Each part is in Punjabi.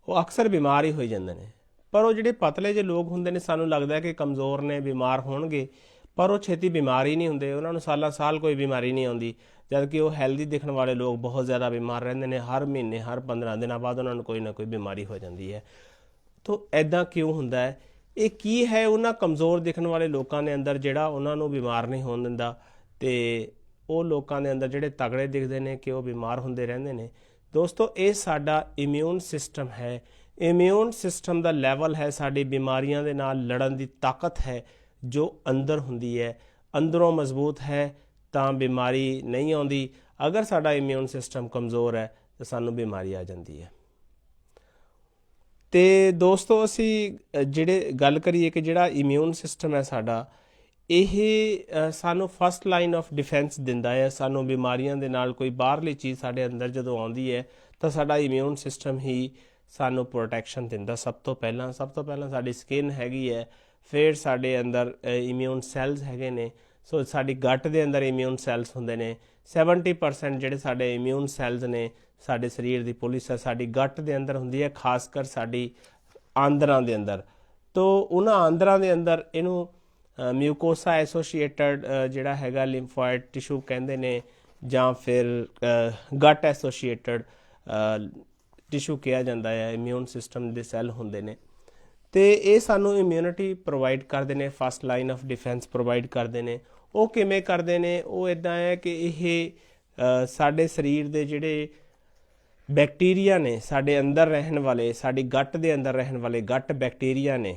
ਉਹ ਅਕਸਰ ਬਿਮਾਰ ਹੀ ਹੋਈ ਜਾਂਦੇ ਨੇ। ਪਰ ਉਹ ਜਿਹੜੇ ਪਤਲੇ ਜਿਹੇ ਲੋਕ ਹੁੰਦੇ ਨੇ, ਸਾਨੂੰ ਲੱਗਦਾ ਕਿ ਕਮਜ਼ੋਰ ਨੇ, ਬਿਮਾਰ ਹੋਣਗੇ, ਪਰ ਉਹ ਛੇਤੀ ਬਿਮਾਰ ਹੀ ਨਹੀਂ ਹੁੰਦੇ। ਉਹਨਾਂ ਨੂੰ ਸਾਲਾਂ ਸਾਲ ਕੋਈ ਬਿਮਾਰੀ ਨਹੀਂ ਆਉਂਦੀ, ਜਦ ਕਿ ਉਹ ਹੈਲਦੀ ਦਿਖਣ ਵਾਲੇ ਲੋਕ ਬਹੁਤ ਜ਼ਿਆਦਾ ਬਿਮਾਰ ਰਹਿੰਦੇ ਨੇ। ਹਰ ਮਹੀਨੇ, ਹਰ 15 ਦਿਨਾਂ ਬਾਅਦ ਉਹਨਾਂ ਨੂੰ ਕੋਈ ਨਾ ਕੋਈ ਬਿਮਾਰੀ ਹੋ ਜਾਂਦੀ ਹੈ। ਤਾਂ ਐਦਾਂ ਕਿਉਂ ਹੁੰਦਾ ਹੈ? ਇਹ ਕੀ ਹੈ ਉਹਨਾਂ ਕਮਜ਼ੋਰ ਦਿਖਣ ਵਾਲੇ ਲੋਕਾਂ ਦੇ ਅੰਦਰ ਜਿਹੜਾ ਉਹਨਾਂ ਨੂੰ ਬਿਮਾਰ ਨਹੀਂ ਹੋਣ ਦਿੰਦਾ, ਅਤੇ ਉਹ ਲੋਕਾਂ ਦੇ ਅੰਦਰ ਜਿਹੜੇ ਤਗੜੇ ਦਿਖਦੇ ਨੇ ਕਿ ਉਹ ਬਿਮਾਰ ਹੁੰਦੇ ਰਹਿੰਦੇ ਨੇ? ਦੋਸਤੋ, ਇਹ ਸਾਡਾ ਇਮਿਊਨ ਸਿਸਟਮ ਹੈ। ਇਮਿਊਨ ਸਿਸਟਮ ਦਾ ਲੈਵਲ ਹੈ, ਸਾਡੀ ਬਿਮਾਰੀਆਂ ਦੇ ਨਾਲ ਲੜਨ ਦੀ ਤਾਕਤ ਹੈ ਜੋ ਅੰਦਰ ਹੁੰਦੀ ਹੈ। ਅੰਦਰੋਂ ਮਜ਼ਬੂਤ ਹੈ ਤਾਂ ਬਿਮਾਰੀ ਨਹੀਂ ਆਉਂਦੀ। ਅਗਰ ਸਾਡਾ ਇਮਿਊਨ ਸਿਸਟਮ ਕਮਜ਼ੋਰ ਹੈ ਤਾਂ ਸਾਨੂੰ ਬਿਮਾਰੀ ਆ ਜਾਂਦੀ ਹੈ। ਅਤੇ ਦੋਸਤੋ, ਅਸੀਂ ਜਿਹੜੇ ਗੱਲ ਕਰੀਏ ਕਿ ਜਿਹੜਾ ਇਮਿਊਨ ਸਿਸਟਮ ਹੈ ਸਾਡਾ, ਇਹ ਸਾਨੂੰ ਫਸਟ ਲਾਈਨ ਆਫ ਡਿਫੈਂਸ ਦਿੰਦਾ ਹੈ। ਸਾਨੂੰ ਬਿਮਾਰੀਆਂ ਦੇ ਨਾਲ ਕੋਈ ਬਾਹਰਲੀ ਚੀਜ਼ ਸਾਡੇ ਅੰਦਰ ਜਦੋਂ ਆਉਂਦੀ ਹੈ ਤਾਂ ਸਾਡਾ ਇਮਿਊਨ ਸਿਸਟਮ ਹੀ ਸਾਨੂੰ ਪ੍ਰੋਟੈਕਸ਼ਨ ਦਿੰਦਾ। ਸਭ ਤੋਂ ਪਹਿਲਾਂ ਸਾਡੀ ਸਕਿਨ ਹੈਗੀ ਹੈ, ਫਿਰ ਸਾਡੇ ਅੰਦਰ ਇਮਿਊਨ ਸੈੱਲਸ ਹੈਗੇ ਨੇ। ਸੋ ਸਾਡੀ ਗੱਟ ਦੇ ਅੰਦਰ ਇਮਿਊਨ ਸੈੱਲਸ ਹੁੰਦੇ ਨੇ। 70% ਜਿਹੜੇ ਸਾਡੇ ਇਮਿਊਨ ਸੈੱਲਸ ਨੇ, ਸਾਡੇ ਸਰੀਰ ਦੀ ਪੁਲਿਸ ਹੈ, ਸਾਡੀ ਗੱਟ ਦੇ ਅੰਦਰ ਹੁੰਦੀ ਹੈ, ਖਾਸ ਕਰ ਸਾਡੀ ਆਂਦਰਾਂ ਦੇ ਅੰਦਰ। ਤੋ ਉਹਨਾਂ ਆਂਦਰਾਂ ਦੇ ਅੰਦਰ ਇਹਨੂੰ ਮਿਊਕੋਸਾ ਐਸੋਸੀਏਟਡ ਜਿਹੜਾ ਹੈਗਾ ਲਿੰਫੋਇਡ ਟਿਸ਼ੂ ਕਹਿੰਦੇ ਨੇ, ਜਾਂ ਫਿਰ ਗੱਟ ਐਸੋਸੀਏਟਡ ਟਿਸ਼ੂ ਕਿਹਾ ਜਾਂਦਾ ਹੈ। ਇਮਿਊਨ ਸਿਸਟਮ ਦੇ ਸੈੱਲ ਹੁੰਦੇ ਨੇ ਅਤੇ ਇਹ ਸਾਨੂੰ ਇਮਿਊਨਿਟੀ ਪ੍ਰੋਵਾਈਡ ਕਰਦੇ ਨੇ, first line of defence provide ਕਰਦੇ ਨੇ। ਉਹ ਕਿਵੇਂ ਕਰਦੇ ਨੇ? ਉਹ ਇੱਦਾਂ ਹੈ ਕਿ ਇਹ ਸਾਡੇ ਸਰੀਰ ਦੇ ਜਿਹੜੇ ਬੈਕਟੀਰੀਆ ਨੇ, ਸਾਡੇ ਅੰਦਰ ਰਹਿਣ ਵਾਲੇ, ਸਾਡੀ ਗੱਟ ਦੇ ਅੰਦਰ ਰਹਿਣ ਵਾਲੇ ਗੱਟ ਬੈਕਟੀਰੀਆ ਨੇ,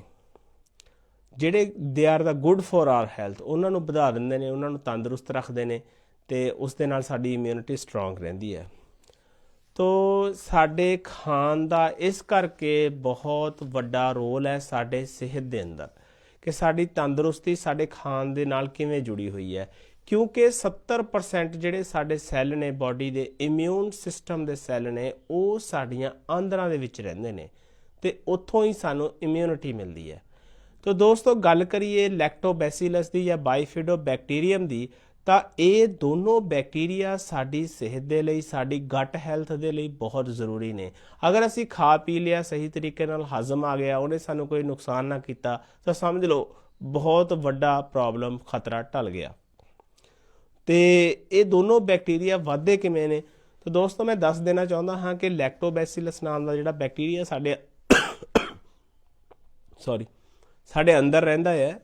ਜਿਹੜੇ ਦੇ ਆਰ ਦਾ ਗੁੱਡ ਫॉर ਆਰ ਹੈਲਥ, ਉਹਨਾਂ ਨੂੰ ਵਧਾ ਦਿੰਦੇ ਨੇ, ਉਹਨਾਂ ਨੂੰ ਤੰਦਰੁਸਤ ਰੱਖਦੇ ਨੇ, ਅਤੇ ਉਸ ਦੇ ਨਾਲ ਸਾਡੀ ਇਮਿਊਨਿਟੀ ਸਟਰੋਂਗ ਰਹਿੰਦੀ ਹੈ। ਤੋ ਸਾਡੇ ਖਾਣ ਦਾ ਇਸ ਕਰਕੇ ਬਹੁਤ ਵੱਡਾ ਰੋਲ ਹੈ ਸਾਡੇ ਸਿਹਤ ਦੇ ਅੰਦਰ, ਕਿ ਸਾਡੀ ਤੰਦਰੁਸਤੀ ਸਾਡੇ ਖਾਣ ਦੇ ਨਾਲ ਕਿਵੇਂ ਜੁੜੀ ਹੋਈ ਹੈ। ਕਿਉਂਕਿ 70% ਜਿਹੜੇ ਸਾਡੇ ਸੈੱਲ ਨੇ ਬਾਡੀ ਦੇ, ਇਮਿਊਨ ਸਿਸਟਮ ਦੇ ਸੈੱਲ ਨੇ, ਉਹ ਸਾਡੀਆਂ ਆਂਦਰਾਂ ਦੇ ਵਿੱਚ ਰਹਿੰਦੇ ਨੇ, ਅਤੇ ਉੱਥੋਂ ਹੀ ਸਾਨੂੰ ਇਮਿਊਨਿਟੀ ਮਿਲਦੀ ਹੈ। ਤੋ ਦੋਸਤੋ, ਗੱਲ ਕਰੀਏ ਲੈਕਟੋਬੈਸੀਲਸ ਦੀ ਜਾਂ ਬਾਈਫਿਡੋ ਬੈਕਟੀਰੀਅਮ ਦੀ, ਤਾਂ ਇਹ ਦੋਨੋਂ ਬੈਕਟੀਰੀਆ ਸਾਡੀ ਸਿਹਤ ਦੇ ਲਈ, ਸਾਡੀ ਗੱਟ ਹੈਲਥ ਦੇ ਲਈ ਬਹੁਤ ਜ਼ਰੂਰੀ ਨੇ। ਅਗਰ ਅਸੀਂ ਖਾ ਪੀ ਲਿਆ, ਸਹੀ ਤਰੀਕੇ ਨਾਲ ਹਜ਼ਮ ਆ ਗਿਆ, ਉਹਨੇ ਸਾਨੂੰ ਕੋਈ ਨੁਕਸਾਨ ਨਾ ਕੀਤਾ, ਤਾਂ ਸਮਝ ਲਓ ਬਹੁਤ ਵੱਡਾ ਪ੍ਰੋਬਲਮ, ਖਤਰਾ ਟਲ ਗਿਆ। ਅਤੇ ਇਹ ਦੋਨੋਂ ਬੈਕਟੀਰੀਆ ਵੱਧਦੇ ਕਿਵੇਂ ਨੇ? ਤਾਂ ਦੋਸਤੋ, ਮੈਂ ਦੱਸ ਦੇਣਾ ਚਾਹੁੰਦਾ ਹਾਂ ਕਿ ਲੈਕਟੋਬੈਸੀਲਸ ਨਾਮ ਦਾ ਜਿਹੜਾ ਬੈਕਟੀਰੀਆ ਸਾਡੇ ਅੰਦਰ ਰਹਿੰਦਾ ਹੈ,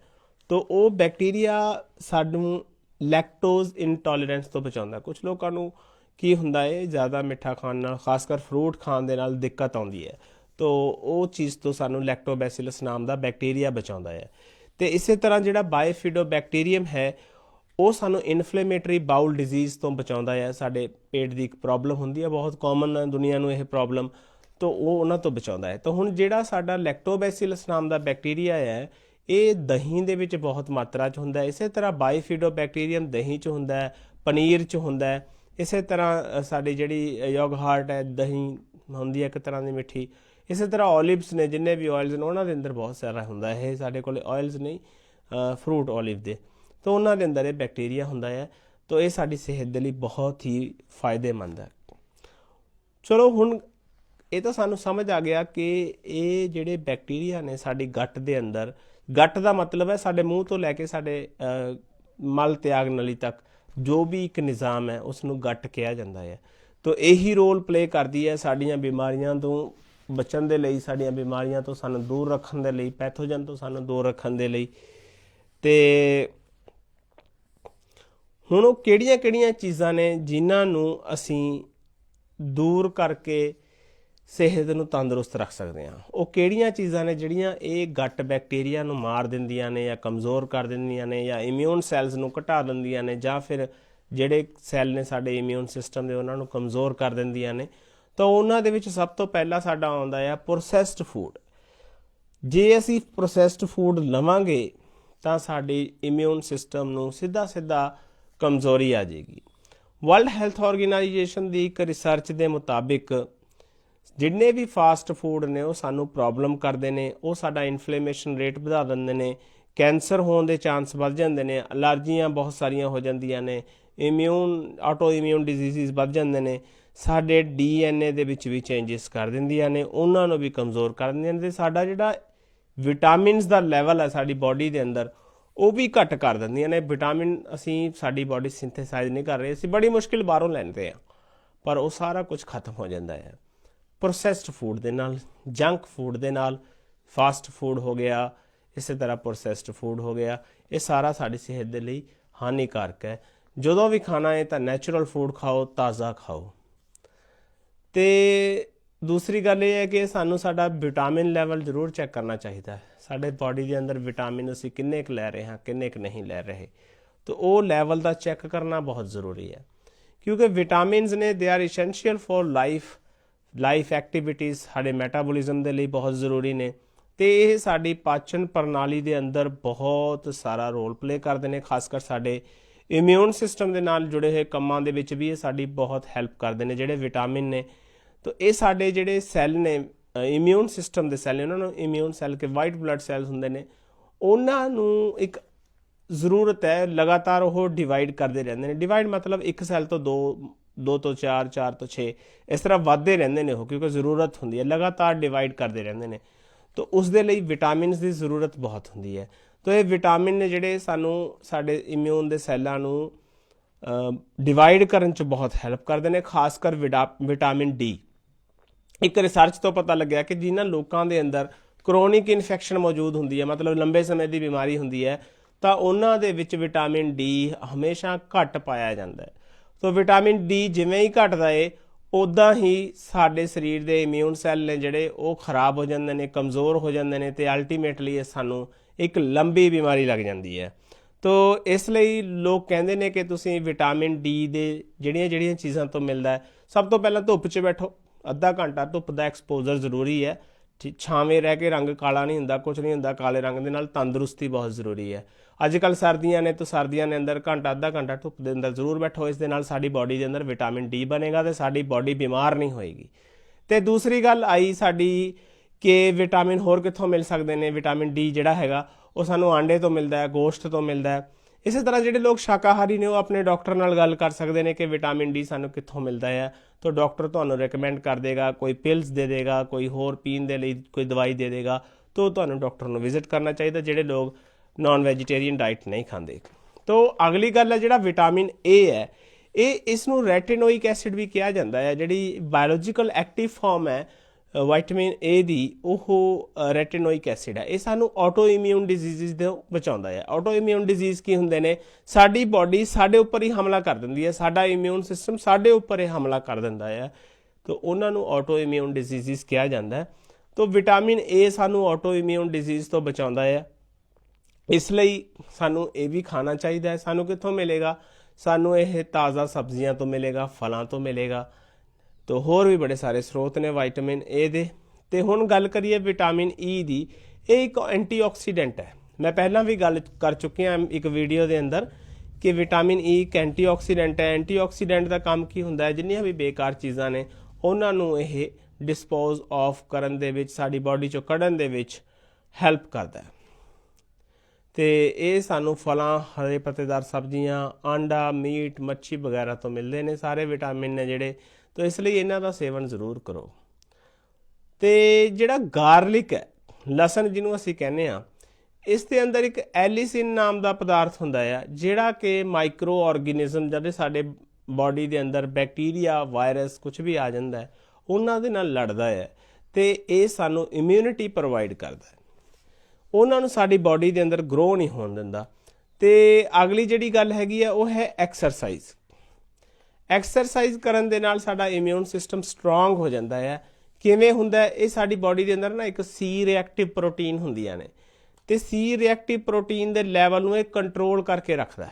ਤਾਂ ਉਹ ਬੈਕਟੀਰੀਆ ਸਾਨੂੰ ਲੈਕਟੋਜ਼ ਇਨਟੋਲਰੈਂਸ ਤੋਂ ਬਚਾਉਂਦਾ। ਕੁਝ ਲੋਕਾਂ ਨੂੰ ਕੀ ਹੁੰਦਾ ਹੈ, ਜ਼ਿਆਦਾ ਮਿੱਠਾ ਖਾਣ ਨਾਲ, ਖਾਸ ਕਰ ਫਰੂਟ ਖਾਣ ਦੇ ਨਾਲ ਦਿੱਕਤ ਆਉਂਦੀ ਹੈ, ਤਾਂ ਉਹ ਚੀਜ਼ ਤੋਂ ਸਾਨੂੰ ਲੈਕਟੋਬੈਸੀਲਸ ਨਾਮ ਦਾ ਬੈਕਟੀਰੀਆ ਬਚਾਉਂਦਾ ਹੈ। ਅਤੇ ਇਸੇ ਤਰ੍ਹਾਂ ਜਿਹੜਾ ਬਾਇਓਫਿਡੋ ਬੈਕਟੀਰੀਅਮ ਹੈ, ਉਹ ਸਾਨੂੰ ਇਨਫਲੇਮੇਟਰੀ ਬਾਊਲ ਡਿਜ਼ੀਜ਼ ਤੋਂ ਬਚਾਉਂਦਾ ਹੈ। ਸਾਡੇ ਪੇਟ ਦੀ ਇੱਕ ਪ੍ਰੋਬਲਮ ਹੁੰਦੀ ਹੈ, ਬਹੁਤ ਕਾਮਨ ਹੈ ਦੁਨੀਆ ਨੂੰ ਇਹ ਪ੍ਰੋਬਲਮ, ਤਾਂ ਉਹ ਉਹਨਾਂ ਤੋਂ ਬਚਾਉਂਦਾ ਹੈ। ਤਾਂ ਹੁਣ ਜਿਹੜਾ ਸਾਡਾ ਲੈਕਟੋਬੈਸੀਲਸ ਨਾਮ ਦਾ ਬੈਕਟੀਰੀਆ ਹੈ, ਇਹ ਦਹੀਂ ਦੇ ਵਿੱਚ ਬਹੁਤ ਮਾਤਰਾ 'ਚ ਹੁੰਦਾ ਹੈ। ਇਸੇ ਤਰ੍ਹਾਂ ਬਾਈਫਿਡੋ ਬੈਕਟੀਰੀਅਮ ਦਹੀਂ 'ਚ ਹੁੰਦਾ ਹੈ, ਪਨੀਰ 'ਚ ਹੁੰਦਾ ਹੈ। ਇਸੇ ਤਰ੍ਹਾਂ ਸਾਡੀ ਜਿਹੜੀ ਯੋਗਹਾਰਟ ਹੈ, ਦਹੀਂ ਹੁੰਦੀ ਹੈ ਇੱਕ ਤਰ੍ਹਾਂ ਦੀ ਮਿੱਠੀ। ਇਸੇ ਤਰ੍ਹਾਂ ਓਲਿਵਸ ਨੇ, ਜਿੰਨੇ ਵੀ ਆਇਲਸ ਨੇ, ਉਹਨਾਂ ਦੇ ਅੰਦਰ ਬਹੁਤ ਸਾਰਾ ਹੁੰਦਾ ਹੈ। ਇਹ ਸਾਡੇ ਕੋਲ ਆਇਲਸ ਨਹੀਂ, ਫਰੂਟ ਓਲਿਵ ਦੇ, ਤਾਂ ਉਹਨਾਂ ਦੇ ਅੰਦਰ ਇਹ ਬੈਕਟੀਰੀਆ ਹੁੰਦਾ ਹੈ। ਤਾਂ ਇਹ ਸਾਡੀ ਸਿਹਤ ਦੇ ਲਈ ਬਹੁਤ ਹੀ ਫਾਇਦੇਮੰਦ ਹੈ। ਚਲੋ, ਹੁਣ ਇਹ ਤਾਂ ਸਾਨੂੰ ਸਮਝ ਆ ਗਿਆ ਕਿ ਇਹ ਜਿਹੜੇ ਬੈਕਟੀਰੀਆ ਨੇ ਸਾਡੀ ਗੱਟ ਦੇ ਅੰਦਰ, ਗੱਟ ਦਾ ਮਤਲਬ ਹੈ ਸਾਡੇ ਮੂੰਹ ਤੋਂ ਲੈ ਕੇ ਸਾਡੇ ਮਲ ਤਿਆਗ ਨਲੀ ਤੱਕ ਜੋ ਵੀ ਇੱਕ ਨਿਜ਼ਾਮ ਹੈ, ਉਸ ਨੂੰ ਗੱਟ ਕਿਹਾ ਜਾਂਦਾ ਹੈ। ਤਾਂ ਇਹੀ ਰੋਲ ਪਲੇ ਕਰਦੀ ਹੈ ਸਾਡੀਆਂ ਬਿਮਾਰੀਆਂ ਤੋਂ ਬਚਣ ਦੇ ਲਈ, ਸਾਡੀਆਂ ਬਿਮਾਰੀਆਂ ਤੋਂ ਸਾਨੂੰ ਦੂਰ ਰੱਖਣ ਦੇ ਲਈ, ਪੈਥੋਜਨ ਤੋਂ ਸਾਨੂੰ ਦੂਰ ਰੱਖਣ ਦੇ ਲਈ। ਅਤੇ ਹੁਣ ਉਹ ਕਿਹੜੀਆਂ ਚੀਜ਼ਾਂ ਨੇ ਜਿਨ੍ਹਾਂ ਨੂੰ ਅਸੀਂ ਦੂਰ ਕਰਕੇ ਸਿਹਤ ਨੂੰ ਤੰਦਰੁਸਤ ਰੱਖ ਸਕਦੇ ਹਾਂ? ਉਹ ਕਿਹੜੀਆਂ ਚੀਜ਼ਾਂ ਨੇ ਜਿਹੜੀਆਂ ਇਹ ਗੱਟ ਬੈਕਟੀਰੀਆ ਨੂੰ ਮਾਰ ਦਿੰਦੀਆਂ ਨੇ, ਜਾਂ ਕਮਜ਼ੋਰ ਕਰ ਦਿੰਦੀਆਂ ਨੇ, ਜਾਂ ਇਮਿਊਨ ਸੈੱਲਸ ਨੂੰ ਘਟਾ ਦਿੰਦੀਆਂ ਨੇ, ਜਾਂ ਫਿਰ ਜਿਹੜੇ ਸੈੱਲ ਨੇ ਸਾਡੇ ਇਮਿਊਨ ਸਿਸਟਮ ਦੇ, ਉਹਨਾਂ ਨੂੰ ਕਮਜ਼ੋਰ ਕਰ ਦਿੰਦੀਆਂ ਨੇ? ਤਾਂ ਉਹਨਾਂ ਦੇ ਵਿੱਚ ਸਭ ਤੋਂ ਪਹਿਲਾਂ ਸਾਡਾ ਆਉਂਦਾ ਆ ਪ੍ਰੋਸੈਸਡ ਫੂਡ। ਜੇ ਅਸੀਂ ਪ੍ਰੋਸੈਸਡ ਫੂਡ ਲਵਾਂਗੇ ਤਾਂ ਸਾਡੇ ਇਮਿਊਨ ਸਿਸਟਮ ਨੂੰ ਸਿੱਧਾ ਕਮਜ਼ੋਰੀ ਆ ਜਾਏਗੀ। ਵਰਲਡ ਹੈਲਥ ਆਰਗੇਨਾਈਜੇਸ਼ਨ ਦੀ ਇੱਕ ਰਿਸਰਚ ਦੇ ਮੁਤਾਬਿਕ ਜਿੰਨੇ ਵੀ ਫਾਸਟ ਫੂਡ ਨੇ ਉਹ ਸਾਨੂੰ ਪ੍ਰੋਬਲਮ ਕਰਦੇ ਨੇ, ਉਹ ਸਾਡਾ ਇਨਫਲੇਮੇਸ਼ਨ ਰੇਟ ਵਧਾ ਦਿੰਦੇ ਨੇ, ਕੈਂਸਰ ਹੋਣ ਦੇ ਚਾਂਸ ਵੱਧ ਜਾਂਦੇ ਨੇ, ਅਲਰਜੀਆਂ ਬਹੁਤ ਸਾਰੀਆਂ ਹੋ ਜਾਂਦੀਆਂ ਨੇ, ਆਟੋ ਇਮਿਊਨ ਡਿਜ਼ੀਜ਼ਿਸ ਵੱਧ ਜਾਂਦੇ ਨੇ, ਸਾਡੇ DNA ਦੇ ਵਿੱਚ ਵੀ ਚੇਂਜਸ ਕਰ ਦਿੰਦੀਆਂ ਨੇ, ਉਹਨਾਂ ਨੂੰ ਵੀ ਕਮਜ਼ੋਰ ਕਰ ਦਿੰਦੀਆਂ ਨੇ, ਤੇ ਸਾਡਾ ਜਿਹੜਾ ਵਿਟਾਮਿਨਸ ਦਾ ਲੈਵਲ ਹੈ ਸਾਡੀ ਬਾਡੀ ਦੇ ਅੰਦਰ ਉਹ ਵੀ ਘੱਟ ਕਰ ਦਿੰਦੀਆਂ ਨੇ। ਵਿਟਾਮਿਨ ਅਸੀਂ ਸਾਡੀ ਬਾਡੀ ਸਿੰਥੇਸਾਈਜ਼ ਨਹੀਂ ਕਰ ਰਹੇ, ਅਸੀਂ ਬੜੀ ਮੁਸ਼ਕਿਲ ਬਾਹਰੋਂ ਲੈਂਦੇ ਹਾਂ, ਪਰ ਉਹ ਸਾਰਾ ਕੁਝ ਖਤਮ ਹੋ ਜਾਂਦਾ ਹੈ ਪ੍ਰੋਸੈਸਡ ਫੂਡ ਦੇ ਨਾਲ, ਜੰਕ ਫੂਡ ਦੇ ਨਾਲ। ਫਾਸਟ ਫੂਡ ਹੋ ਗਿਆ, ਇਸੇ ਤਰ੍ਹਾਂ ਪ੍ਰੋਸੈਸਡ ਫੂਡ ਹੋ ਗਿਆ, ਇਹ ਸਾਰਾ ਸਾਡੀ ਸਿਹਤ ਦੇ ਲਈ ਹਾਨੀਕਾਰਕ ਹੈ। ਜਦੋਂ ਵੀ ਖਾਣਾ ਹੈ ਤਾਂ ਨੈਚੁਰਲ ਫੂਡ ਖਾਓ, ਤਾਜ਼ਾ ਖਾਓ। ਤੇ ਦੂਸਰੀ ਗੱਲ ਇਹ ਹੈ ਕਿ ਸਾਨੂੰ ਸਾਡਾ ਵਿਟਾਮਿਨ ਲੈਵਲ ਜ਼ਰੂਰ ਚੈੱਕ ਕਰਨਾ ਚਾਹੀਦਾ ਹੈ। ਸਾਡੇ ਬਾਡੀ ਦੇ ਅੰਦਰ ਵਿਟਾਮਿਨ ਅਸੀਂ ਕਿੰਨੇ ਕੁ ਲੈ ਰਹੇ ਹਾਂ, ਕਿੰਨੇ ਕੁ ਨਹੀਂ ਲੈ ਰਹੇ, ਤਾਂ ਉਹ ਲੈਵਲ ਦਾ ਚੈੱਕ ਕਰਨਾ ਬਹੁਤ ਜ਼ਰੂਰੀ ਹੈ, ਕਿਉਂਕਿ ਵਿਟਾਮਿਨਸ ਨੇ they are essential for life activities, ਸਾਡੇ ਮੈਟਾਬੋਲਿਜ਼ਮ ਦੇ ਲਈ ਬਹੁਤ ਜ਼ਰੂਰੀ ਨੇ, ਤੇ ਇਹ ਸਾਡੀ ਪਾਚਨ ਪ੍ਰਣਾਲੀ ਦੇ ਅੰਦਰ ਬਹੁਤ ਸਾਰਾ ਰੋਲ ਪਲੇ ਕਰਦੇ ਨੇ। ਖਾਸ ਕਰ ਸਾਡੇ ਇਮਿਊਨ ਸਿਸਟਮ ਦੇ ਨਾਲ ਜੁੜੇ ਹੋਏ ਕੰਮਾਂ ਦੇ ਵਿੱਚ ਵੀ ਇਹ ਸਾਡੀ ਬਹੁਤ ਹੈਲਪ ਕਰਦੇ ਨੇ ਜਿਹੜੇ ਵਿਟਾਮਿਨ ਨੇ। ਤਾਂ ਇਹ ਸਾਡੇ ਜਿਹੜੇ ਸੈੱਲ ਨੇ, ਇਮਿਊਨ ਸਿਸਟਮ ਦੇ ਸੈੱਲ ਨੇ, ਉਹਨਾਂ ਨੂੰ ਇਮਿਊਨ ਸੈੱਲ ਕੇ ਵਾਈਟ ਬਲੱਡ ਸੈੱਲਸ ਹੁੰਦੇ ਨੇ, ਉਹਨਾਂ ਨੂੰ ਇੱਕ ਜ਼ਰੂਰਤ ਹੈ ਲਗਾਤਾਰ ਉਹ ਡਿਵਾਈਡ ਕਰਦੇ ਰਹਿੰਦੇ ਨੇ। ਡਿਵਾਈਡ ਮਤਲਬ ਇੱਕ ਸੈੱਲ ਤੋਂ ਦੋ ਤੋਂ ਚਾਰ, ਚਾਰ ਤੋਂ 6 ਇਸ ਤਰ੍ਹਾਂ ਵੱਧਦੇ ਰਹਿੰਦੇ ਨੇ ਉਹ, ਕਿਉਂਕਿ ਜ਼ਰੂਰਤ ਹੁੰਦੀ ਹੈ, ਲਗਾਤਾਰ ਡਿਵਾਈਡ ਕਰਦੇ ਰਹਿੰਦੇ ਨੇ। ਤਾਂ ਉਸ ਦੇ ਲਈ ਵਿਟਾਮਿਨਸ ਦੀ ਜ਼ਰੂਰਤ ਬਹੁਤ ਹੁੰਦੀ ਹੈ। ਤਾਂ ਇਹ ਵਿਟਾਮਿਨ ਨੇ ਜਿਹੜੇ ਸਾਨੂੰ ਸਾਡੇ ਇਮਿਊਨ ਦੇ ਸੈੱਲਾਂ ਨੂੰ ਡਿਵਾਈਡ ਕਰਨ 'ਚ ਬਹੁਤ ਹੈਲਪ ਕਰਦੇ ਨੇ। ਖਾਸ ਕਰ ਵਿਟਾਮਿਨ ਡੀ, ਇੱਕ ਰਿਸਰਚ ਤੋਂ ਪਤਾ ਲੱਗਿਆ ਕਿ ਜਿਨ੍ਹਾਂ ਲੋਕਾਂ ਦੇ ਅੰਦਰ ਕਰੋਨਿਕ ਇਨਫੈਕਸ਼ਨ ਮੌਜੂਦ ਹੁੰਦੀ ਹੈ, ਮਤਲਬ ਲੰਬੇ ਸਮੇਂ ਦੀ ਬਿਮਾਰੀ ਹੁੰਦੀ ਹੈ, ਤਾਂ ਉਹਨਾਂ ਦੇ ਵਿੱਚ ਵਿਟਾਮਿਨ ਡੀ ਹਮੇਸ਼ਾ ਘੱਟ ਪਾਇਆ ਜਾਂਦਾ ਹੈ। ਤਾਂ ਵਿਟਾਮਿਨ ਡੀ ਜਿਵੇਂ ਹੀ ਘਟਦਾ ਹੈ, ਉੱਦਾਂ ਹੀ ਸਾਡੇ ਸਰੀਰ ਦੇ ਇਮਿਊਨ ਸੈੱਲ ਨੇ ਜਿਹੜੇ ਉਹ ਖਰਾਬ ਹੋ ਜਾਂਦੇ ਨੇ, ਕਮਜ਼ੋਰ ਹੋ ਜਾਂਦੇ ਨੇ, ਤੇ ਅਲਟੀਮੇਟਲੀ ਇਹ ਸਾਨੂੰ ਇੱਕ ਲੰਬੀ ਬਿਮਾਰੀ ਲੱਗ ਜਾਂਦੀ ਹੈ। ਤਾਂ ਇਸ ਲਈ ਲੋਕ ਕਹਿੰਦੇ ਨੇ ਕਿ ਤੁਸੀਂ ਵਿਟਾਮਿਨ ਡੀ ਦੇ ਜਿਹੜੀਆਂ ਚੀਜ਼ਾਂ ਤੋਂ ਮਿਲਦਾ ਹੈ, ਸਭ ਤੋਂ ਪਹਿਲਾਂ ਧੁੱਪ 'ਚ ਬੈਠੋ, ਅੱਧਾ ਘੰਟਾ ਧੁੱਪ ਦਾ ਐਕਸਪੋਜ਼ਰ ਜ਼ਰੂਰੀ ਹੈ। ਛਾਵੇਂ ਰਹਿ ਕੇ ਰੰਗ ਕਾਲਾ ਨਹੀਂ ਹੁੰਦਾ, ਕੁਝ ਨਹੀਂ ਹੁੰਦਾ, ਕਾਲੇ ਰੰਗ ਦੇ ਨਾਲ ਤੰਦਰੁਸਤੀ ਬਹੁਤ ਜ਼ਰੂਰੀ ਹੈ। ਅੱਜ ਕੱਲ੍ਹ ਸਰਦੀਆਂ ਨੇ, ਤਾਂ ਸਰਦੀਆਂ ਦੇ ਅੰਦਰ ਘੰਟਾ ਅੱਧਾ ਘੰਟਾ ਧੁੱਪ ਦੇ ਅੰਦਰ ਜ਼ਰੂਰ ਬੈਠੋ, ਇਸ ਦੇ ਨਾਲ ਸਾਡੀ ਬਾਡੀ ਦੇ ਅੰਦਰ ਵਿਟਾਮਿਨ ਡੀ ਬਣੇਗਾ ਤੇ ਸਾਡੀ ਬਾਡੀ ਬਿਮਾਰ ਨਹੀਂ ਹੋਏਗੀ। ਤੇ ਦੂਸਰੀ ਗੱਲ ਆਈ ਸਾਡੀ ਕਿ ਵਿਟਾਮਿਨ ਹੋਰ ਕਿੱਥੋਂ ਮਿਲ ਸਕਦੇ ਨੇ। ਵਿਟਾਮਿਨ ਡੀ ਜਿਹੜਾ ਹੈਗਾ ਉਹ ਸਾਨੂੰ ਆਂਡੇ ਤੋਂ ਮਿਲਦਾ ਹੈ, ਗੋਸ਼ਤ ਤੋਂ ਮਿਲਦਾ ਹੈ। ਇਸੇ ਤਰ੍ਹਾਂ ਜਿਹੜੇ ਲੋਕ ਸ਼ਾਕਾਹਾਰੀ ਨੇ ਉਹ ਆਪਣੇ ਡਾਕਟਰ ਨਾਲ ਗੱਲ ਕਰ ਸਕਦੇ ਨੇ ਕਿ ਵਿਟਾਮਿਨ ਡੀ ਸਾਨੂੰ ਕਿੱਥੋਂ ਮਿਲਦਾ ਹੈ, ਤਾਂ ਡਾਕਟਰ ਤੁਹਾਨੂੰ ਰეკਮੈਂਡ ਕਰ ਦੇਗਾ, ਕੋਈ ਪਿਲਸ ਦੇ ਦੇਗਾ, ਕੋਈ ਹੋਰ ਪੀਣ ਦੇ ਲਈ ਕੋਈ ਦਵਾਈ ਦੇ ਦੇਗਾ, ਤਾਂ ਤੁਹਾਨੂੰ ਡਾਕਟਰ ਨੂੰ ਵਿਜ਼ਿਟ ਕਰਨਾ ਚਾਹੀਦਾ ਜਿਹੜੇ ਲੋਕ ਨਾਨ ਵੈਜੀਟੇਰੀਅਨ ਡਾਈਟ ਨਹੀਂ ਖਾਂਦੇ। ਤਾਂ ਅਗਲੀ ਗੱਲ ਹੈ ਜਿਹੜਾ ਵਿਟਾਮਿਨ ਏ ਹੈ, ਇਸ ਨੂੰ ਰੈਟਿਨੋਇਕ ਐਸਿਡ ਵੀ ਕਿਹਾ ਜਾਂਦਾ ਹੈ। ਜਿਹੜੀ ਬਾਇਓਲੋਜੀਕਲ ਐਕਟਿਵ ਫਾਰਮ ਹੈ ਵਿਟਾਮਿਨ ਏ ਦੀ, ਉਹ ਰੈਟਿਨੋਇਕ ਐਸਿਡ ਹੈ। ਇਹ ਸਾਨੂੰ ਆਟੋ ਇਮਿਊਨ ਡਿਜ਼ੀਜ਼ਸ ਤੋਂ ਬਚਾਉਂਦਾ ਹੈ। ਆਟੋ ਇਮਿਊਨ ਡਿਜ਼ੀਜ਼ ਕੀ ਹੁੰਦੇ ਨੇ? ਸਾਡੀ ਬਾਡੀ ਸਾਡੇ ਉੱਪਰ ਹੀ ਹਮਲਾ ਕਰ ਦਿੰਦੀ ਹੈ, ਸਾਡਾ ਇਮਿਊਨ ਸਿਸਟਮ ਸਾਡੇ ਉੱਪਰ ਹੀ ਹਮਲਾ ਕਰ ਦਿੰਦਾ ਹੈ, ਤਾਂ ਉਹਨਾਂ ਨੂੰ ਆਟੋ ਇਮਿਊਨ ਡਿਜ਼ੀਜ਼ਸ ਕਿਹਾ ਜਾਂਦਾ ਹੈ। ਤਾਂ ਵਿਟਾਮਿਨ ਏ ਸਾਨੂੰ ਆਟੋ ਇਮਿਊਨ ਡਿਜ਼ੀਜ਼ ਤੋਂ ਬਚਾਉਂਦਾ ਹੈ, ਇਸ ਲਈ ਸਾਨੂੰ ਇਹ ਵੀ ਖਾਣਾ ਚਾਹੀਦਾ ਹੈ। ਸਾਨੂੰ ਕਿੱਥੋਂ ਮਿਲੇਗਾ? ਸਾਨੂੰ ਇਹ ਤਾਜ਼ਾ ਸਬਜ਼ੀਆਂ ਤੋਂ ਮਿਲੇਗਾ, ਫਲਾਂ ਤੋਂ ਮਿਲੇਗਾ, ਤਾਂ ਹੋਰ ਵੀ ਬੜੇ ਸਾਰੇ ਸਰੋਤ ਨੇ ਵਿਟਾਮਿਨ ਏ ਦੇ। ਤੇ ਹੁਣ ਗੱਲ ਕਰੀਏ ਵਿਟਾਮਿਨ ਈ ਦੀ। ਇਹ ਇੱਕ ਐਂਟੀਆਕਸੀਡੈਂਟ ਹੈ। ਮੈਂ ਪਹਿਲਾਂ ਵੀ ਗੱਲ ਕਰ ਚੁੱਕਿਆ ਇੱਕ ਵੀਡੀਓ ਦੇ ਅੰਦਰ ਕਿ ਵਿਟਾਮਿਨ ਈ ਇੱਕ ਐਂਟੀਆਕਸੀਡੈਂਟ ਹੈ। ਐਂਟੀਆਕਸੀਡੈਂਟ ਦਾ ਕੰਮ ਕੀ ਹੁੰਦਾ ਹੈ? ਜਿੰਨੀਆਂ ਵੀ ਬੇਕਾਰ ਚੀਜ਼ਾਂ ਨੇ ਉਹਨਾਂ ਨੂੰ ਇਹ ਡਿਸਪੋਜ਼ ਆਫ ਕਰਨ ਦੇ ਵਿੱਚ, ਸਾਡੀ ਬਾਡੀ ਚੋਂ ਕੱਢਣ ਦੇ ਵਿੱਚ ਹੈਲਪ ਕਰਦਾ ਹੈ। ਤੇ ਇਹ ਸਾਨੂੰ ਫਲਾਂ, ਹਰੇ ਪੱਤੇਦਾਰ ਸਬਜ਼ੀਆਂ, ਆਂਡਾ, ਮੀਟ, ਮੱਛੀ ਵਗੈਰਾ ਤੋਂ ਮਿਲਦੇ ਨੇ ਸਾਰੇ ਵਿਟਾਮਿਨ ਨੇ ਜਿਹੜੇ। ਤਾਂ ਇਸ ਲਈ ਇਹਨਾਂ ਦਾ ਸੇਵਨ ਜ਼ਰੂਰ ਕਰੋ। ਤੇ ਜਿਹੜਾ ਗਾਰਲਿਕ ਹੈ, ਲਸਣ ਜਿਹਨੂੰ ਅਸੀਂ ਕਹਿੰਦੇ ਹਾਂ, ਇਸ ਦੇ ਅੰਦਰ ਇੱਕ ਐਲੀਸਿਨ ਨਾਮ ਦਾ ਪਦਾਰਥ ਹੁੰਦਾ ਆ, ਜਿਹੜਾ ਕਿ ਮਾਈਕਰੋ ਆਰਗੇਨਿਜ਼ਮ ਜਿਹੜੇ ਸਾਡੇ ਬਾਡੀ ਦੇ ਅੰਦਰ ਬੈਕਟੀਰੀਆ, ਵਾਇਰਸ ਕੁਝ ਵੀ ਆ ਜਾਂਦਾ ਹੈ, ਉਹਨਾਂ ਦੇ ਨਾਲ ਲੜਦਾ ਹੈ, ਤੇ ਇਹ ਸਾਨੂੰ ਇਮਿਊਨਿਟੀ ਪ੍ਰੋਵਾਈਡ ਕਰਦਾ ਹੈ, ਉਹਨਾਂ ਨੂੰ ਸਾਡੀ ਬਾਡੀ ਦੇ ਅੰਦਰ ਗਰੋ ਨਹੀਂ ਹੋਣ ਦਿੰਦਾ। ਤੇ ਅਗਲੀ ਜਿਹੜੀ ਗੱਲ ਹੈਗੀ ਆ ਉਹ ਹੈ ਐਕਸਰਸਾਈਜ਼। ਐਕਸਰਸਾਈਜ਼ ਕਰਨ ਦੇ ਨਾਲ ਸਾਡਾ ਇਮਿਊਨ ਸਿਸਟਮ ਸਟਰੋਂਗ ਹੋ ਜਾਂਦਾ ਹੈ। ਕਿਵੇਂ ਹੁੰਦਾ? ਇਹ ਸਾਡੀ ਬਾਡੀ ਦੇ ਅੰਦਰ ਨਾ ਇੱਕ ਸੀ ਰਿਐਕਟਿਵ ਪ੍ਰੋਟੀਨ ਹੁੰਦੀਆਂ ਨੇ, ਤੇ ਸੀ ਰਿਐਕਟਿਵ ਪ੍ਰੋਟੀਨ ਦੇ ਲੈਵਲ ਨੂੰ ਇਹ ਕੰਟਰੋਲ ਕਰਕੇ ਰੱਖਦਾ ਹੈ,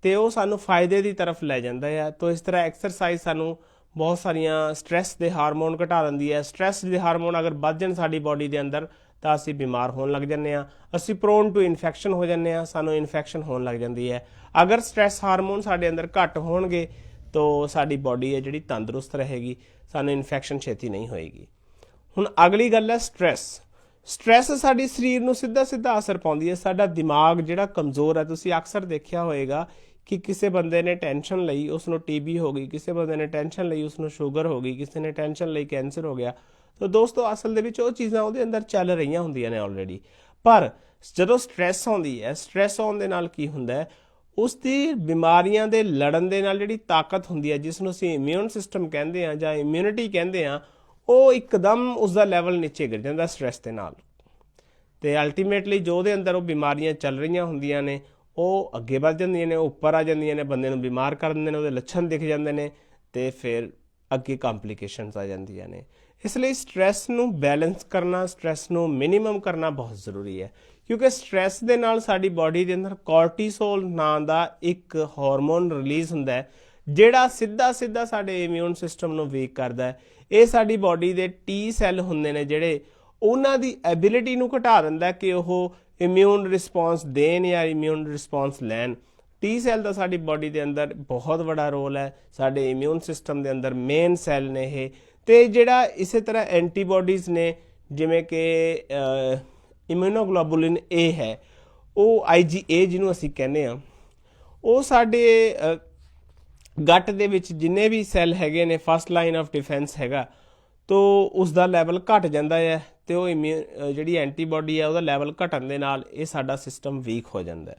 ਤੇ ਉਹ ਸਾਨੂੰ ਫਾਇਦੇ ਦੀ ਤਰਫ ਲੈ ਜਾਂਦਾ ਹੈ। ਤਾਂ ਇਸ ਤਰ੍ਹਾਂ ਐਕਸਰਸਾਈਜ਼ ਸਾਨੂੰ ਬਹੁਤ ਸਾਰੀਆਂ ਸਟ੍ਰੈਸ ਦੇ ਹਾਰਮੋਨ ਘਟਾ ਦਿੰਦੀ ਹੈ। ਸਟ੍ਰੈਸ ਦੇ ਹਾਰਮੋਨ ਅਗਰ ਵੱਧ ਜਾਣ ਸਾਡੀ ਬਾਡੀ ਦੇ ਅੰਦਰ ਤਾਂ ਅਸੀਂ ਬਿਮਾਰ ਹੋਣ ਲੱਗ ਜਾਂਦੇ ਹਾਂ, ਅਸੀਂ ਪ੍ਰੋਨ ਟੂ ਇਨਫੈਕਸ਼ਨ ਹੋ ਜਾਂਦੇ ਹਾਂ, ਸਾਨੂੰ ਇਨਫੈਕਸ਼ਨ ਹੋਣ ਲੱਗ ਜਾਂਦੀ ਹੈ। ਅਗਰ ਸਟ੍ਰੈਸ ਹਾਰਮੋਨ ਸਾਡੇ ਅੰਦਰ ਘੱਟ ਹੋਣਗੇ ਤਾਂ ਸਾਡੀ ਬਾਡੀ ਹੈ ਜਿਹੜੀ ਤੰਦਰੁਸਤ ਰਹੇਗੀ, ਸਾਨੂੰ ਇਨਫੈਕਸ਼ਨ ਛੇਤੀ ਨਹੀਂ ਹੋਏਗੀ। ਹੁਣ ਅਗਲੀ ਗੱਲ ਹੈ ਸਟ੍ਰੈਸ। ਸਟ੍ਰੈਸ ਸਾਡੀ ਸਰੀਰ ਨੂੰ ਸਿੱਧਾ ਅਸਰ ਪਾਉਂਦੀ ਹੈ। ਸਾਡਾ ਦਿਮਾਗ ਜਿਹੜਾ ਕਮਜ਼ੋਰ ਹੈ, ਤੁਸੀਂ ਅਕਸਰ ਦੇਖਿਆ ਹੋਏਗਾ कि किसी बंदे ने टेंशन लई उसनों टीबी हो गई, किसी बंदे ने टेंशन लई उसनों शुगर हो गई, किसी ने टेंशन लई कैंसर हो गया। तो दोस्तों असल ਦੇ ਵਿੱਚ ਉਹ ਚੀਜ਼ਾਂ ਉਹਦੇ ਅੰਦਰ ਚੱਲ ਰਹੀਆਂ ਹੁੰਦੀਆਂ ਨੇ ਆਲਰੇਡੀ। ਪਰ ਜਦੋਂ ਸਟ੍ਰੈਸ ਆਉਂਦੀ ਹੈ, ਸਟ੍ਰੈਸ ਆਉਣ ਦੇ ਨਾਲ ਕੀ ਹੁੰਦਾ ਹੈ, ਉਸ ਦੀ ਬਿਮਾਰੀਆਂ ਦੇ ਲੜਨ ਦੇ ਨਾਲ ਜਿਹੜੀ ਤਾਕਤ ਹੁੰਦੀ ਹੈ, ਜਿਸ ਨੂੰ ਅਸੀਂ ਇਮਿਊਨ ਸਿਸਟਮ ਕਹਿੰਦੇ ਹਾਂ ਜਾਂ ਇਮਿਊਨਿਟੀ ਕਹਿੰਦੇ ਹਾਂ, ਉਹ ਇੱਕਦਮ ਉਸ ਦਾ ਲੈਵਲ ਨੀਚੇ ਗਿਰ ਜਾਂਦਾ ਸਟ੍ਰੈਸ ਦੇ ਨਾਲ। ਤੇ ਅਲਟੀਮੇਟਲੀ ਜੋ ਉਹਦੇ ਅੰਦਰ ਉਹ ਬਿਮਾਰੀਆਂ ਚੱਲ ਰਹੀਆਂ ਹੁੰਦੀਆਂ ਨੇ ਉਹ ਅੱਗੇ ਵੱਧ ਜਾਂਦੀਆਂ ਨੇ, ਉੱਪਰ ਆ ਜਾਂਦੀਆਂ ਨੇ, ਬੰਦੇ ਨੂੰ ਬਿਮਾਰ ਕਰ ਦਿੰਦੇ ਨੇ, ਉਹਦੇ ਲੱਛਣ ਦਿਖ ਜਾਂਦੇ ਨੇ ਤੇ ਫਿਰ ਅੱਗੇ ਕੰਪਲਿਕੇਸ਼ਨਸ ਆ ਜਾਂਦੀਆਂ ਨੇ। ਇਸ ਲਈ ਸਟ੍ਰੈਸ ਨੂੰ ਬੈਲੈਂਸ ਕਰਨਾ, ਸਟ੍ਰੈਸ ਨੂੰ ਮਿਨੀਮਮ ਕਰਨਾ ਬਹੁਤ ਜ਼ਰੂਰੀ ਹੈ, ਕਿਉਂਕਿ ਸਟ੍ਰੈਸ ਦੇ ਨਾਲ ਸਾਡੀ ਬਾਡੀ ਦੇ ਅੰਦਰ ਕੋਰਟੀਸੋਲ ਨਾਂ ਦਾ ਇੱਕ ਹਾਰਮੋਨ ਰਿਲੀਜ਼ ਹੁੰਦਾ ਹੈ ਜਿਹੜਾ ਸਿੱਧਾ ਸਾਡੇ ਇਮਿਊਨ ਸਿਸਟਮ ਨੂੰ ਵੀਕ ਕਰਦਾ ਹੈ। ਇਹ ਸਾਡੀ ਬਾਡੀ ਦੇ ਟੀ ਸੈੱਲ ਹੁੰਦੇ ਨੇ ਜਿਹੜੇ ਉਹਨਾਂ ਦੀ ਐਬਿਲਿਟੀ ਨੂੰ ਘਟਾ ਦਿੰਦਾ ਕਿ ਉਹ ਇਮਿਊਨ ਰਿਸਪੌਂਸ ਦੇਣ ਜਾਂ ਇਮਿਊਨ ਰਿਸਪੌਂਸ ਲੈਣ। ਟੀ ਸੈੱਲ ਦਾ ਸਾਡੀ ਬਾਡੀ ਦੇ ਅੰਦਰ ਬਹੁਤ ਵੱਡਾ ਰੋਲ ਹੈ, ਸਾਡੇ ਇਮਿਊਨ ਸਿਸਟਮ ਦੇ ਅੰਦਰ ਮੇਨ ਸੈੱਲ ਨੇ ਇਹ। ਤੇ ਜਿਹੜਾ ਇਸੇ ਤਰ੍ਹਾਂ ਐਂਟੀਬਾਡੀਜ਼ ਨੇ, ਜਿਵੇਂ ਕਿ ਇਮਿਊਨੋਗਲੋਬੁਲਿਨ ਏ ਹੈ, ਉਹ IgA ਜਿਹਨੂੰ ਅਸੀਂ ਕਹਿੰਦੇ ਹਾਂ, ਉਹ ਸਾਡੇ ਗੱਟ ਦੇ ਵਿੱਚ ਜਿੰਨੇ ਵੀ ਸੈੱਲ ਹੈਗੇ ਨੇ, ਫਸਟ ਲਾਈਨ ਆਫ ਡਿਫੈਂਸ ਹੈਗਾ, ਤੋ ਉਸ ਦਾ ਲੈਵਲ ਘਟ ਜਾਂਦਾ ਹੈ ਤੇ ਉਹ ਜਿਹੜੀ ਐਂਟੀਬਾਡੀ ਹੈ ਉਹਦਾ ਲੈਵਲ ਘਟਣ ਦੇ ਨਾਲ ਇਹ ਸਾਡਾ ਸਿਸਟਮ ਵੀਕ ਹੋ ਜਾਂਦਾ ਹੈ।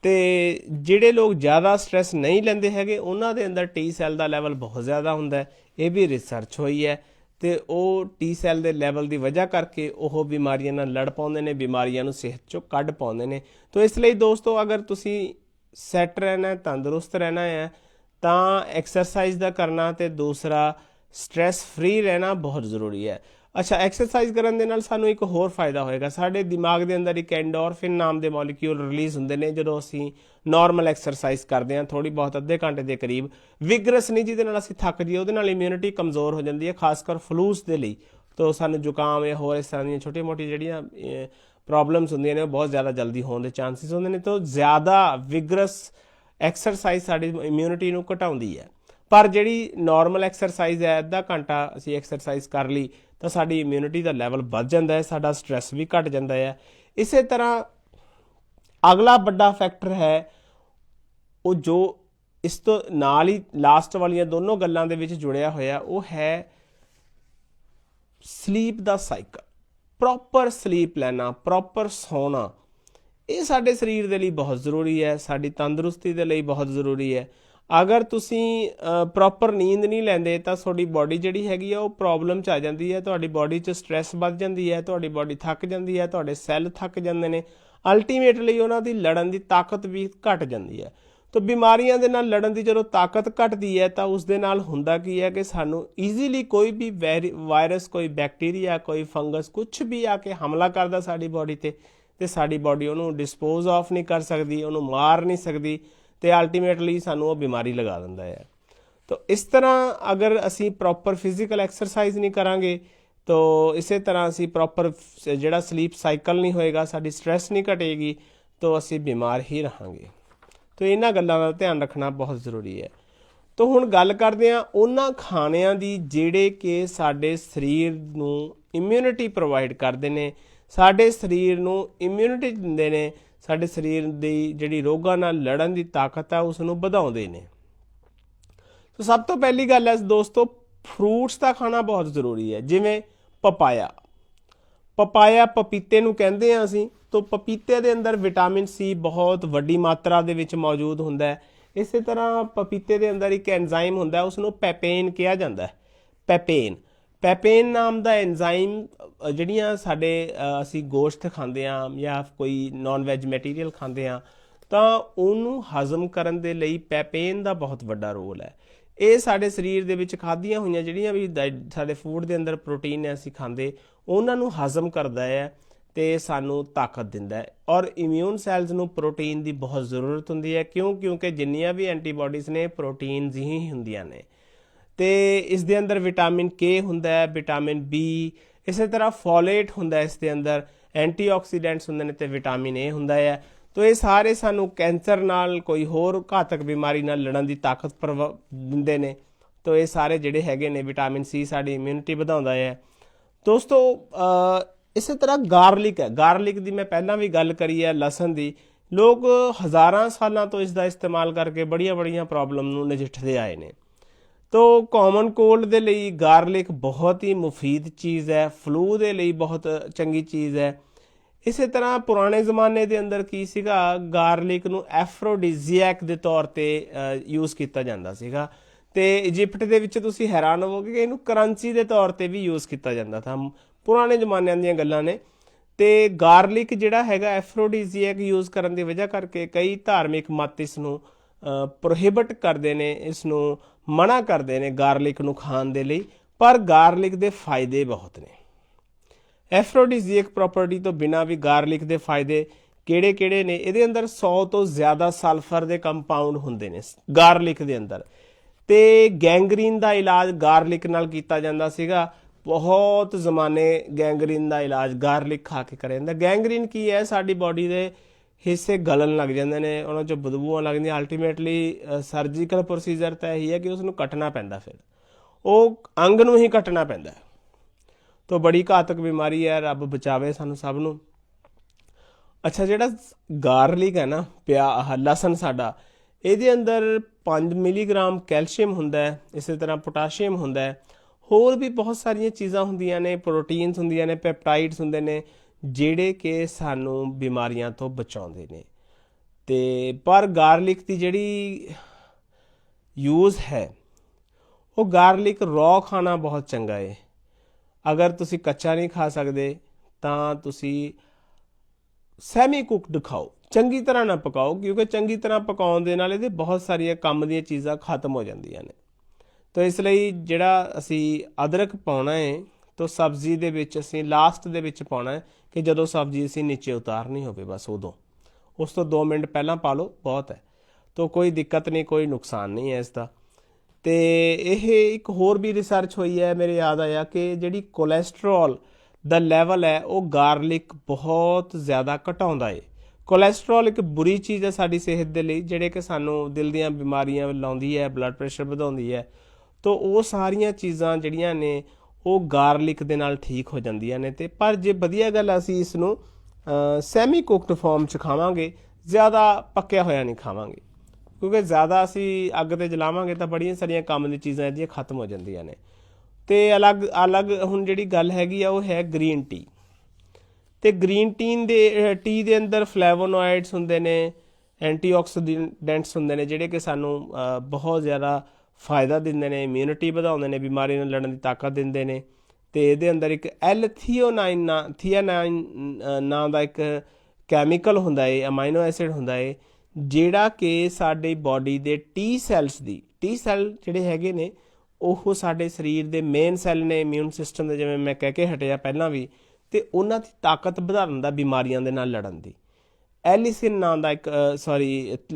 ਤੇ ਜਿਹੜੇ ਲੋਕ ਜ਼ਿਆਦਾ ਸਟ੍ਰੈਸ ਨਹੀਂ ਲੈਂਦੇ ਹੈਗੇ ਉਹਨਾਂ ਦੇ ਅੰਦਰ ਟੀ ਸੈੱਲ ਦਾ ਲੈਵਲ ਬਹੁਤ ਜ਼ਿਆਦਾ ਹੁੰਦਾ ਹੈ। ਇਹ ਵੀ ਰਿਸਰਚ ਹੋਈ ਹੈ ਤੇ ਉਹ ਟੀ ਸੈੱਲ ਦੇ ਲੈਵਲ ਦੀ ਵਜ੍ਹਾ ਕਰਕੇ ਉਹ ਬਿਮਾਰੀਆਂ ਨਾਲ ਲੜ ਪਾਉਂਦੇ ਨੇ, ਬਿਮਾਰੀਆਂ ਨੂੰ ਸਿਹਤ ਚੋਂ ਕੱਢ ਪਾਉਂਦੇ ਨੇ। ਤੋ ਇਸ ਲਈ ਦੋਸਤੋ ਅਗਰ ਤੁਸੀਂ ਸੈੱਟ ਰਹਿਣਾ, ਤੰਦਰੁਸਤ ਰਹਿਣਾ ਹੈ ਤਾਂ ਐਕਸਰਸਾਈਜ਼ ਦਾ ਕਰਨਾ ਤੇ ਦੂਸਰਾ ਸਟ੍ਰੈਸ ਫ੍ਰੀ ਰਹਿਣਾ ਬਹੁਤ ਜ਼ਰੂਰੀ ਹੈ। ਅੱਛਾ, ਐਕਸਰਸਾਈਜ਼ ਕਰਨ ਦੇ ਨਾਲ ਸਾਨੂੰ ਇੱਕ ਹੋਰ ਫਾਇਦਾ ਹੋਏਗਾ, ਸਾਡੇ ਦਿਮਾਗ ਦੇ ਅੰਦਰ ਇੱਕ ਐਂਡੋਰਫਿਨ ਨਾਮ ਦੇ ਮੋਲੀਕਿਊਲ ਰਿਲੀਜ਼ ਹੁੰਦੇ ਨੇ ਜਦੋਂ ਅਸੀਂ ਨਾਰਮਲ ਐਕਸਰਸਾਈਜ਼ ਕਰਦੇ ਹਾਂ, ਥੋੜ੍ਹੀ ਬਹੁਤ ਅੱਧੇ ਘੰਟੇ ਦੇ ਕਰੀਬ, ਵਿਗਰਸ ਨਹੀਂ ਜਿਹਦੇ ਨਾਲ ਅਸੀਂ ਥੱਕ ਜਾਈਏ, ਉਹਦੇ ਨਾਲ ਇਮਿਊਨਿਟੀ ਕਮਜ਼ੋਰ ਹੋ ਜਾਂਦੀ ਹੈ, ਖਾਸ ਕਰ ਫਲੂਸ ਦੇ ਲਈ। ਤਾਂ ਸਾਨੂੰ ਜ਼ੁਕਾਮ ਜਾਂ ਹੋਰ ਇਸ ਤਰ੍ਹਾਂ ਦੀਆਂ ਛੋਟੀਆਂ ਮੋਟੀਆਂ ਜਿਹੜੀਆਂ ਪ੍ਰੋਬਲਮਸ ਹੁੰਦੀਆਂ ਨੇ ਉਹ ਬਹੁਤ ਜ਼ਿਆਦਾ ਜਲਦੀ ਹੋਣ ਦੇ ਚਾਂਸਿਸ ਹੁੰਦੇ ਨੇ। ਤਾਂ ਜ਼ਿਆਦਾ ਵਿਗਰਸ ਐਕਸਰਸਾਈਜ਼ ਸਾਡੀ ਇਮਿਊਨਿਟੀ ਨੂੰ ਘਟਾਉਂਦੀ ਹੈ। ਪਰ ਜਿਹੜੀ ਨਾਰਮਲ ਐਕਸਰਸਾਈਜ਼ ਹੈ, ਅੱਧਾ ਘੰਟਾ ਅਸੀਂ ਐਕਸਰਸਾਈਜ਼ ਕਰ ਲਈ ਤਾਂ ਸਾਡੀ ਇਮਿਊਨਿਟੀ ਦਾ ਲੈਵਲ ਵੱਧ ਜਾਂਦਾ ਹੈ, ਸਾਡਾ ਸਟ੍ਰੈਸ ਵੀ ਘਟ ਜਾਂਦਾ ਹੈ। ਇਸੇ ਤਰ੍ਹਾਂ ਅਗਲਾ ਵੱਡਾ ਫੈਕਟਰ ਹੈ ਉਹ ਜੋ ਇਸ ਤੋਂ ਨਾਲ ਹੀ ਲਾਸਟ ਵਾਲੀਆਂ ਦੋਨੋਂ ਗੱਲਾਂ ਦੇ ਵਿੱਚ ਜੁੜਿਆ ਹੋਇਆ, ਉਹ ਹੈ ਸਲੀਪ ਦਾ ਸਾਈਕਲ। ਪ੍ਰੋਪਰ ਸਲੀਪ ਲੈਣਾ, ਪ੍ਰੋਪਰ ਸੌਣਾ, ਇਹ ਸਾਡੇ ਸਰੀਰ ਦੇ ਲਈ ਬਹੁਤ ਜ਼ਰੂਰੀ ਹੈ, ਸਾਡੀ ਤੰਦਰੁਸਤੀ ਦੇ ਲਈ ਬਹੁਤ ਜ਼ਰੂਰੀ ਹੈ। ਅਗਰ ਤੁਸੀਂ ਪ੍ਰੋਪਰ ਨੀਂਦ ਨਹੀਂ ਲੈਂਦੇ ਤਾਂ ਤੁਹਾਡੀ ਬਾਡੀ ਜਿਹੜੀ ਹੈਗੀ ਆ ਉਹ ਪ੍ਰੋਬਲਮ 'ਚ ਆ ਜਾਂਦੀ ਹੈ, ਤੁਹਾਡੀ ਬਾਡੀ 'ਚ ਸਟ੍ਰੈਸ ਵੱਧ ਜਾਂਦੀ ਹੈ, ਤੁਹਾਡੀ ਬਾਡੀ ਥੱਕ ਜਾਂਦੀ ਹੈ, ਤੁਹਾਡੇ ਸੈੱਲ ਥੱਕ ਜਾਂਦੇ ਨੇ, ਅਲਟੀਮੇਟਲੀ ਉਹਨਾਂ ਦੀ ਲੜਨ ਦੀ ਤਾਕਤ ਵੀ ਘਟ ਜਾਂਦੀ ਹੈ। ਤਾਂ ਬਿਮਾਰੀਆਂ ਦੇ ਨਾਲ ਲੜਨ ਦੀ ਜਦੋਂ ਤਾਕਤ ਘਟਦੀ ਹੈ ਤਾਂ ਉਸ ਦੇ ਨਾਲ ਹੁੰਦਾ ਕੀ ਹੈ ਕਿ ਸਾਨੂੰ ਈਜ਼ੀਲੀ ਕੋਈ ਵੀ ਵਾਇਰਸ, ਕੋਈ ਬੈਕਟੀਰੀਆ, ਕੋਈ ਫੰਗਸ, ਕੁਛ ਵੀ ਆ ਕੇ ਹਮਲਾ ਕਰਦਾ ਸਾਡੀ ਬਾਡੀ ਤੇ ਸਾਡੀ ਬਾਡੀ ਉਹਨੂੰ ਡਿਸਪੋਜ਼ ਆਫ ਨਹੀਂ ਕਰ ਸਕਦੀ, ਉਹਨੂੰ ਮਾਰ ਨਹੀਂ ਸਕਦੀ ਤੇ ਅਲਟੀਮੇਟਲੀ ਸਾਨੂੰ ਉਹ ਬਿਮਾਰੀ ਲਗਾ ਦਿੰਦਾ ਹੈ। ਤਾਂ ਇਸ ਤਰ੍ਹਾਂ ਅਗਰ ਅਸੀਂ ਪ੍ਰੋਪਰ ਫਿਜ਼ੀਕਲ ਐਕਸਰਸਾਈਜ਼ ਨਹੀਂ ਕਰਾਂਗੇ ਤਾਂ ਇਸੇ ਤਰ੍ਹਾਂ ਅਸੀਂ ਪ੍ਰੋਪਰ ਜਿਹੜਾ ਸਲੀਪ ਸਾਈਕਲ ਨਹੀਂ ਹੋਏਗਾ, ਸਾਡੀ ਸਟ੍ਰੈਸ ਨਹੀਂ ਘਟੇਗੀ ਤਾਂ ਅਸੀਂ ਬਿਮਾਰ ਹੀ ਰਹਾਂਗੇ। ਤਾਂ ਇਹਨਾਂ ਗੱਲਾਂ ਦਾ ਧਿਆਨ ਰੱਖਣਾ ਬਹੁਤ ਜ਼ਰੂਰੀ ਹੈ। ਤਾਂ ਹੁਣ ਗੱਲ ਕਰਦੇ ਹਾਂ ਉਹਨਾਂ ਖਾਣਿਆਂ ਦੀ ਜਿਹੜੇ ਕਿ ਸਾਡੇ ਸਰੀਰ ਨੂੰ ਇਮਿਊਨਿਟੀ ਪ੍ਰੋਵਾਈਡ ਕਰਦੇ ਨੇ, ਸਾਡੇ ਸਰੀਰ ਨੂੰ ਇਮਿਊਨਿਟੀ ਦਿੰਦੇ ਨੇ, ਸਾਡੇ ਸਰੀਰ ਦੀ ਜਿਹੜੀ ਰੋਗਾਂ ਨਾਲ ਲੜਨ ਦੀ ਤਾਕਤ ਹੈ ਉਸ ਨੂੰ ਵਧਾਉਂਦੇ ਨੇ। ਸੋ ਸਭ ਤੋਂ ਪਹਿਲੀ ਗੱਲ ਹੈ ਦੋਸਤੋ, ਫਰੂਟਸ ਦਾ ਖਾਣਾ ਬਹੁਤ ਜ਼ਰੂਰੀ ਹੈ। ਜਿਵੇਂ ਪਪਾਇਆ, ਪਪੀਤੇ ਨੂੰ ਕਹਿੰਦੇ ਹਾਂ ਅਸੀਂ। ਤਾਂ ਪਪੀਤੇ ਦੇ ਅੰਦਰ ਵਿਟਾਮਿਨ C ਬਹੁਤ ਵੱਡੀ ਮਾਤਰਾ ਦੇ ਵਿੱਚ ਮੌਜੂਦ ਹੁੰਦਾ ਹੈ। ਇਸੇ ਤਰ੍ਹਾਂ ਪਪੀਤੇ ਦੇ ਅੰਦਰ ਇੱਕ ਐਂਜ਼ਾਈਮ ਹੁੰਦਾ, ਉਸ ਨੂੰ ਪੈਪੇਨ ਕਿਹਾ ਜਾਂਦਾ ਹੈ। ਪੈਪੇਨ ਨਾਮ ਦਾ ਐਂਜ਼ਾਈਮ ਜਿਹੜੀਆਂ ਸਾਡੇ ਅਸੀਂ ਗੋਸ਼ਤ ਖਾਂਦੇ ਹਾਂ ਜਾਂ ਕੋਈ ਨਾਨ ਵੈਜ ਮਟੀਰੀਅਲ ਖਾਂਦੇ ਹਾਂ ਤਾਂ ਉਹਨੂੰ ਹਜ਼ਮ ਕਰਨ ਦੇ ਲਈ ਪੈਪੇਨ ਦਾ ਬਹੁਤ ਵੱਡਾ ਰੋਲ ਹੈ। ਇਹ ਸਾਡੇ ਸਰੀਰ ਦੇ ਵਿੱਚ ਖਾਧੀਆਂ ਹੋਈਆਂ ਜਿਹੜੀਆਂ ਵੀ ਸਾਡੇ ਫੂਡ ਦੇ ਅੰਦਰ ਪ੍ਰੋਟੀਨ ਹੈ ਅਸੀਂ ਖਾਂਦੇ, ਉਹਨਾਂ ਨੂੰ ਹਜ਼ਮ ਕਰਦਾ ਹੈ ਤੇ ਸਾਨੂੰ ਤਾਕਤ ਦਿੰਦਾ ਹੈ। ਔਰ ਇਮਿਊਨ ਸੈਲਸ ਨੂੰ ਪ੍ਰੋਟੀਨ ਦੀ ਬਹੁਤ ਜ਼ਰੂਰਤ ਹੁੰਦੀ ਹੈ, ਕਿਉਂਕਿ ਜਿੰਨੀਆਂ ਵੀ ਐਂਟੀਬਾਡੀਜ਼ ਨੇ ਪ੍ਰੋਟੀਨਸ ਹੀ ਹੁੰਦੀਆਂ ਨੇ। ਤੇ ਇਸ ਦੇ ਅੰਦਰ ਵਿਟਾਮਿਨ K ਹੁੰਦਾ ਹੈ, ਵਿਟਾਮਿਨ B, ਇਸੇ ਤਰ੍ਹਾਂ ਫੋਲੇਟ ਹੁੰਦਾ ਇਸ ਦੇ ਅੰਦਰ, ਐਂਟੀਆਕਸੀਡੈਂਟਸ ਹੁੰਦੇ ਨੇ ਤੇ ਵਿਟਾਮਿਨ A ਹੁੰਦਾ ਹੈ। ਤਾਂ ਇਹ ਸਾਰੇ ਸਾਨੂੰ ਕੈਂਸਰ ਨਾਲ, ਕੋਈ ਹੋਰ ਘਾਤਕ ਬਿਮਾਰੀ ਨਾਲ ਲੜਨ ਦੀ ਤਾਕਤ ਦਿੰਦੇ ਨੇ। ਤਾਂ ਇਹ ਸਾਰੇ ਜਿਹੜੇ ਹੈਗੇ ਨੇ, ਵਿਟਾਮਿਨ C ਸਾਡੀ ਇਮਿਊਨਿਟੀ ਵਧਾਉਂਦਾ ਹੈ। ਦੋਸਤੋ ਇਸੇ ਤਰ੍ਹਾਂ ਗਾਰਲਿਕ ਹੈ, ਗਾਰਲਿਕ ਦੀ ਮੈਂ ਪਹਿਲਾਂ ਵੀ ਗੱਲ ਕਰੀ ਹੈ, ਲਸਣ ਦੀ। ਲੋਕ ਹਜ਼ਾਰਾਂ ਸਾਲਾਂ ਤੋਂ ਇਸ ਦਾ ਇਸਤੇਮਾਲ ਕਰਕੇ ਬੜੀਆਂ ਬੜੀਆਂ ਪ੍ਰੋਬਲਮ ਨੂੰ ਨਜਿੱਠਦੇ ਆਏ ਨੇ। ਤੋ ਕਾਮਨ ਕੋਲਡ ਦੇ ਲਈ ਗਾਰਲਿਕ ਬਹੁਤ ਹੀ ਮੁਫੀਦ ਚੀਜ਼ ਹੈ, ਫਲੂ ਦੇ ਲਈ ਬਹੁਤ ਚੰਗੀ ਚੀਜ਼ ਹੈ। ਇਸੇ ਤਰ੍ਹਾਂ ਪੁਰਾਣੇ ਜ਼ਮਾਨੇ ਦੇ ਅੰਦਰ ਕੀ ਸੀਗਾ, ਗਾਰਲਿਕ ਨੂੰ ਐਫਰੋਡੀਜ਼ੀਐਕ ਦੇ ਤੌਰ ਤੇ ਯੂਜ਼ ਕੀਤਾ ਜਾਂਦਾ ਸੀਗਾ। ਤੇ ਇਜਿਪਟ ਦੇ ਵਿੱਚ ਤੁਸੀਂ ਹੈਰਾਨ ਹੋਵੋਗੇ ਕਿ ਇਹਨੂੰ ਕਰੰਸੀ ਦੇ ਤੌਰ ਤੇ ਵੀ ਯੂਜ਼ ਕੀਤਾ ਜਾਂਦਾ ਥਾ। ਪੁਰਾਣੇ ਜ਼ਮਾਨਿਆਂ ਦੀਆਂ ਗੱਲਾਂ ਨੇ। ਤੇ ਗਾਰਲਿਕ ਜਿਹੜਾ ਹੈਗਾ ਐਫਰੋਡੀਜ਼ੀਐਕ ਯੂਜ਼ ਕਰਨ ਦੀ ਵਜ੍ਹਾ ਕਰਕੇ ਕਈ ਧਾਰਮਿਕ ਮਤ ਇਸ ਨੂੰ ਪ੍ਰੋਹਿਬਿਟ ਕਰਦੇ ਨੇ, ਇਸ ਨੂੰ ਮਨਾ ਕਰਦੇ ਨੇ ਗਾਰਲਿਕ ਨੂੰ ਖਾਣ ਦੇ ਲਈ। ਪਰ ਗਾਰਲਿਕ ਦੇ ਫਾਇਦੇ ਬਹੁਤ ਨੇ। ਐਫਰੋਡੀਜ਼ੀਅਕ ਪ੍ਰੋਪਰਟੀ ਤੋਂ ਬਿਨਾਂ ਵੀ ਗਾਰਲਿਕ ਦੇ ਫਾਇਦੇ ਕਿਹੜੇ ਕਿਹੜੇ ਨੇ? ਇਹਦੇ ਅੰਦਰ 100 ਤੋਂ ਜ਼ਿਆਦਾ ਸਲਫਰ ਦੇ ਕੰਪਾਊਂਡ ਹੁੰਦੇ ਨੇ ਗਾਰਲਿਕ ਦੇ ਅੰਦਰ। ਤੇ ਗੈਂਗਰੀਨ ਦਾ ਇਲਾਜ ਗਾਰਲਿਕ ਨਾਲ ਕੀਤਾ ਜਾਂਦਾ ਸੀਗਾ। ਬਹੁਤ ਜ਼ਮਾਨੇ ਗੈਂਗਰੀਨ ਦਾ ਇਲਾਜ ਗਾਰਲਿਕ ਖਾ ਕੇ ਕਰਿਆ ਜਾਂਦਾ। ਗੈਂਗਰੀਨ ਕੀ ਹੈ? ਸਾਡੀ ਬਾਡੀ ਦੇ ਹਿੱਸੇ ਗਲਣ ਲੱਗ ਜਾਂਦੇ ਨੇ, ਉਹਨਾਂ 'ਚੋਂ ਬਦਬੂਆਂ ਲੱਗਦੀਆਂ। ਅਲਟੀਮੇਟਲੀ ਸਰਜੀਕਲ ਪ੍ਰੋਸੀਜਰ ਤਾਂ ਇਹੀ ਹੈ ਕਿ ਉਸ ਨੂੰ ਕੱਟਣਾ ਪੈਂਦਾ, ਫਿਰ ਉਹ ਅੰਗ ਨੂੰ ਹੀ ਕੱਟਣਾ ਪੈਂਦਾ। ਤੋ ਬੜੀ ਘਾਤਕ ਬਿਮਾਰੀ ਹੈ, ਰੱਬ ਬਚਾਵੇ ਸਾਨੂੰ ਸਭ ਨੂੰ। ਅੱਛਾ, ਜਿਹੜਾ ਗਾਰਲਿਕ ਹੈ ਨਾ, ਲਸਣ ਸਾਡਾ, ਇਹਦੇ ਅੰਦਰ 5 ਮਿਲੀਗ੍ਰਾਮ ਕੈਲਸ਼ੀਅਮ ਹੁੰਦਾ ਹੈ, ਇਸੇ ਤਰ੍ਹਾਂ ਪੋਟਾਸ਼ੀਅਮ ਹੁੰਦਾ ਹੈ, ਹੋਰ ਵੀ ਬਹੁਤ ਸਾਰੀਆਂ ਚੀਜ਼ਾਂ ਹੁੰਦੀਆਂ ਨੇ, ਪ੍ਰੋਟੀਨਸ ਹੁੰਦੀਆਂ ਨੇ, ਪੈਪਟਾਈਡਸ ਹੁੰਦੇ ਨੇ, ਜਿਹੜੇ ਕਿ ਸਾਨੂੰ ਬਿਮਾਰੀਆਂ ਤੋਂ ਬਚਾਉਂਦੇ ਨੇ। ਤੇ ਪਰ ਗਾਰਲਿਕ ਦੀ ਜਿਹੜੀ ਯੂਜ਼ ਹੈ, ਉਹ ਗਾਰਲਿਕ ਰॉ ਖਾਣਾ ਬਹੁਤ ਚੰਗਾ ਹੈ। ਅਗਰ ਤੁਸੀਂ ਕੱਚਾ ਨਹੀਂ ਖਾ ਸਕਦੇ ਤਾਂ ਤੁਸੀਂ ਸੈਮੀ ਕੁਕਡ ਖਾਓ, ਚੰਗੀ ਤਰ੍ਹਾਂ ਨਾ ਪਕਾਓ, ਕਿਉਂਕਿ ਚੰਗੀ ਤਰ੍ਹਾਂ ਪਕਾਉਣ ਦੇ ਨਾਲ ਇਹਦੇ ਬਹੁਤ ਸਾਰੀਆਂ ਕੰਮ ਦੀਆਂ ਚੀਜ਼ਾਂ ਖਤਮ ਹੋ ਜਾਂਦੀਆਂ ਨੇ। ਤਾਂ ਇਸ ਲਈ ਜਿਹੜਾ ਅਸੀਂ ਅਦਰਕ ਪਾਉਣਾ ਹੈ ਤਾਂ ਸਬਜ਼ੀ ਦੇ ਵਿੱਚ ਅਸੀਂ ਲਾਸਟ ਦੇ ਵਿੱਚ ਪਾਉਣਾ ਹੈ, ਕਿ ਜਦੋਂ ਸਬਜ਼ੀ ਅਸੀਂ ਨੀਚੇ ਉਤਾਰਨੀ ਹੋਵੇ, ਬਸ ਉਦੋਂ। ਉਸ ਤੋਂ 2 ਮਿੰਟ ਪਹਿਲਾਂ ਪਾ ਲਓ, ਬਹੁਤ ਹੈ। ਤਾਂ ਕੋਈ ਦਿੱਕਤ ਨਹੀਂ, ਕੋਈ ਨੁਕਸਾਨ ਨਹੀਂ ਹੈ ਇਸ ਦਾ। ਤੇ ਇਹ ਇੱਕ ਹੋਰ ਵੀ ਰਿਸਰਚ ਹੋਈ ਹੈ, ਮੇਰੇ ਯਾਦ ਆਇਆ, ਕਿ ਜਿਹੜੀ ਕੋਲੈਸਟਰੋਲ ਦਾ ਲੈਵਲ ਹੈ ਉਹ ਗਾਰਲਿਕ ਬਹੁਤ ਜ਼ਿਆਦਾ ਘਟਾਉਂਦਾ ਹੈ। ਕੋਲੈਸਟਰੋਲ ਇੱਕ ਬੁਰੀ ਚੀਜ਼ ਹੈ ਸਾਡੀ ਸਿਹਤ ਦੇ ਲਈ, ਜਿਹੜੇ ਕਿ ਸਾਨੂੰ ਦਿਲ ਦੀਆਂ ਬਿਮਾਰੀਆਂ ਲਾਉਂਦੀ ਹੈ, ਬਲੱਡ ਪ੍ਰੈਸ਼ਰ ਵਧਾਉਂਦੀ ਹੈ। ਤਾਂ ਉਹ ਸਾਰੀਆਂ ਚੀਜ਼ਾਂ ਜਿਹੜੀਆਂ ਨੇ ਉਹ ਗਾਰਲਿਕ ਦੇ ਨਾਲ ਠੀਕ ਹੋ ਜਾਂਦੀਆਂ ਨੇ। ਤੇ ਪਰ ਜੇ ਵਧੀਆ ਗੱਲ, ਅਸੀਂ ਇਸ ਨੂੰ ਸੈਮੀ ਕੁਕਡ ਫਾਰਮ 'ਚ ਖਾਵਾਂਗੇ, ਜ਼ਿਆਦਾ ਪੱਕਿਆ ਹੋਇਆ ਨਹੀਂ ਖਾਵਾਂਗੇ, ਕਿਉਂਕਿ ਜ਼ਿਆਦਾ ਅਸੀਂ ਅੱਗ 'ਤੇ ਜਲਾਵਾਂਗੇ ਤਾਂ ਬੜੀਆਂ ਸਾਰੀਆਂ ਕੰਮ ਦੀ ਚੀਜ਼ਾਂ ਇਹਦੀਆਂ ਖਤਮ ਹੋ ਜਾਂਦੀਆਂ ਨੇ। ਤੇ ਅਲੱਗ ਹੁਣ ਜਿਹੜੀ ਗੱਲ ਹੈਗੀ ਆ ਉਹ ਹੈ ਗ੍ਰੀਨ ਟੀ। ਤੇ ਗ੍ਰੀਨ ਟੀ ਦੇ ਅੰਦਰ ਫਲੈਵੋਨੋਇਡਸ ਹੁੰਦੇ ਨੇ, ਐਂਟੀਆਕਸੀਡੈਂਟਸ ਹੁੰਦੇ ਨੇ, ਜਿਹੜੇ ਕਿ ਸਾਨੂੰ ਬਹੁਤ ਜ਼ਿਆਦਾ ਫਾਇਦਾ ਦਿੰਦੇ ਨੇ, ਇਮਿਊਨਿਟੀ ਵਧਾਉਂਦੇ ਨੇ, ਬਿਮਾਰੀ ਨਾਲ ਲੜਨ ਦੀ ਤਾਕਤ ਦਿੰਦੇ ਨੇ। ਤੇ ਇਹਦੇ ਅੰਦਰ ਇੱਕ ਥੀਆਨਾਈਨ ਨਾਂ ਦਾ ਇੱਕ ਕੈਮੀਕਲ ਹੁੰਦਾ ਹੈ, ਅਮਾਈਨੋ ਐਸਿਡ ਹੁੰਦਾ ਹੈ, ਜਿਹੜਾ ਕਿ ਸਾਡੀ ਬਾਡੀ ਦੇ ਟੀ ਸੈੱਲ ਜਿਹੜੇ ਹੈਗੇ ਨੇ, ਉਹ ਸਾਡੇ ਸਰੀਰ ਦੇ ਮੇਨ ਸੈੱਲ ਨੇ ਇਮਿਊਨ ਸਿਸਟਮ ਦੇ, ਜਿਵੇਂ ਮੈਂ ਕਹਿ ਕੇ ਹਟਿਆ ਪਹਿਲਾਂ ਵੀ। ਤੇ ਉਹਨਾਂ ਦੀ ਤਾਕਤ ਵਧਾਉਣ ਦਾ, ਬਿਮਾਰੀਆਂ ਦੇ ਨਾਲ ਲੜਨ ਦੀ।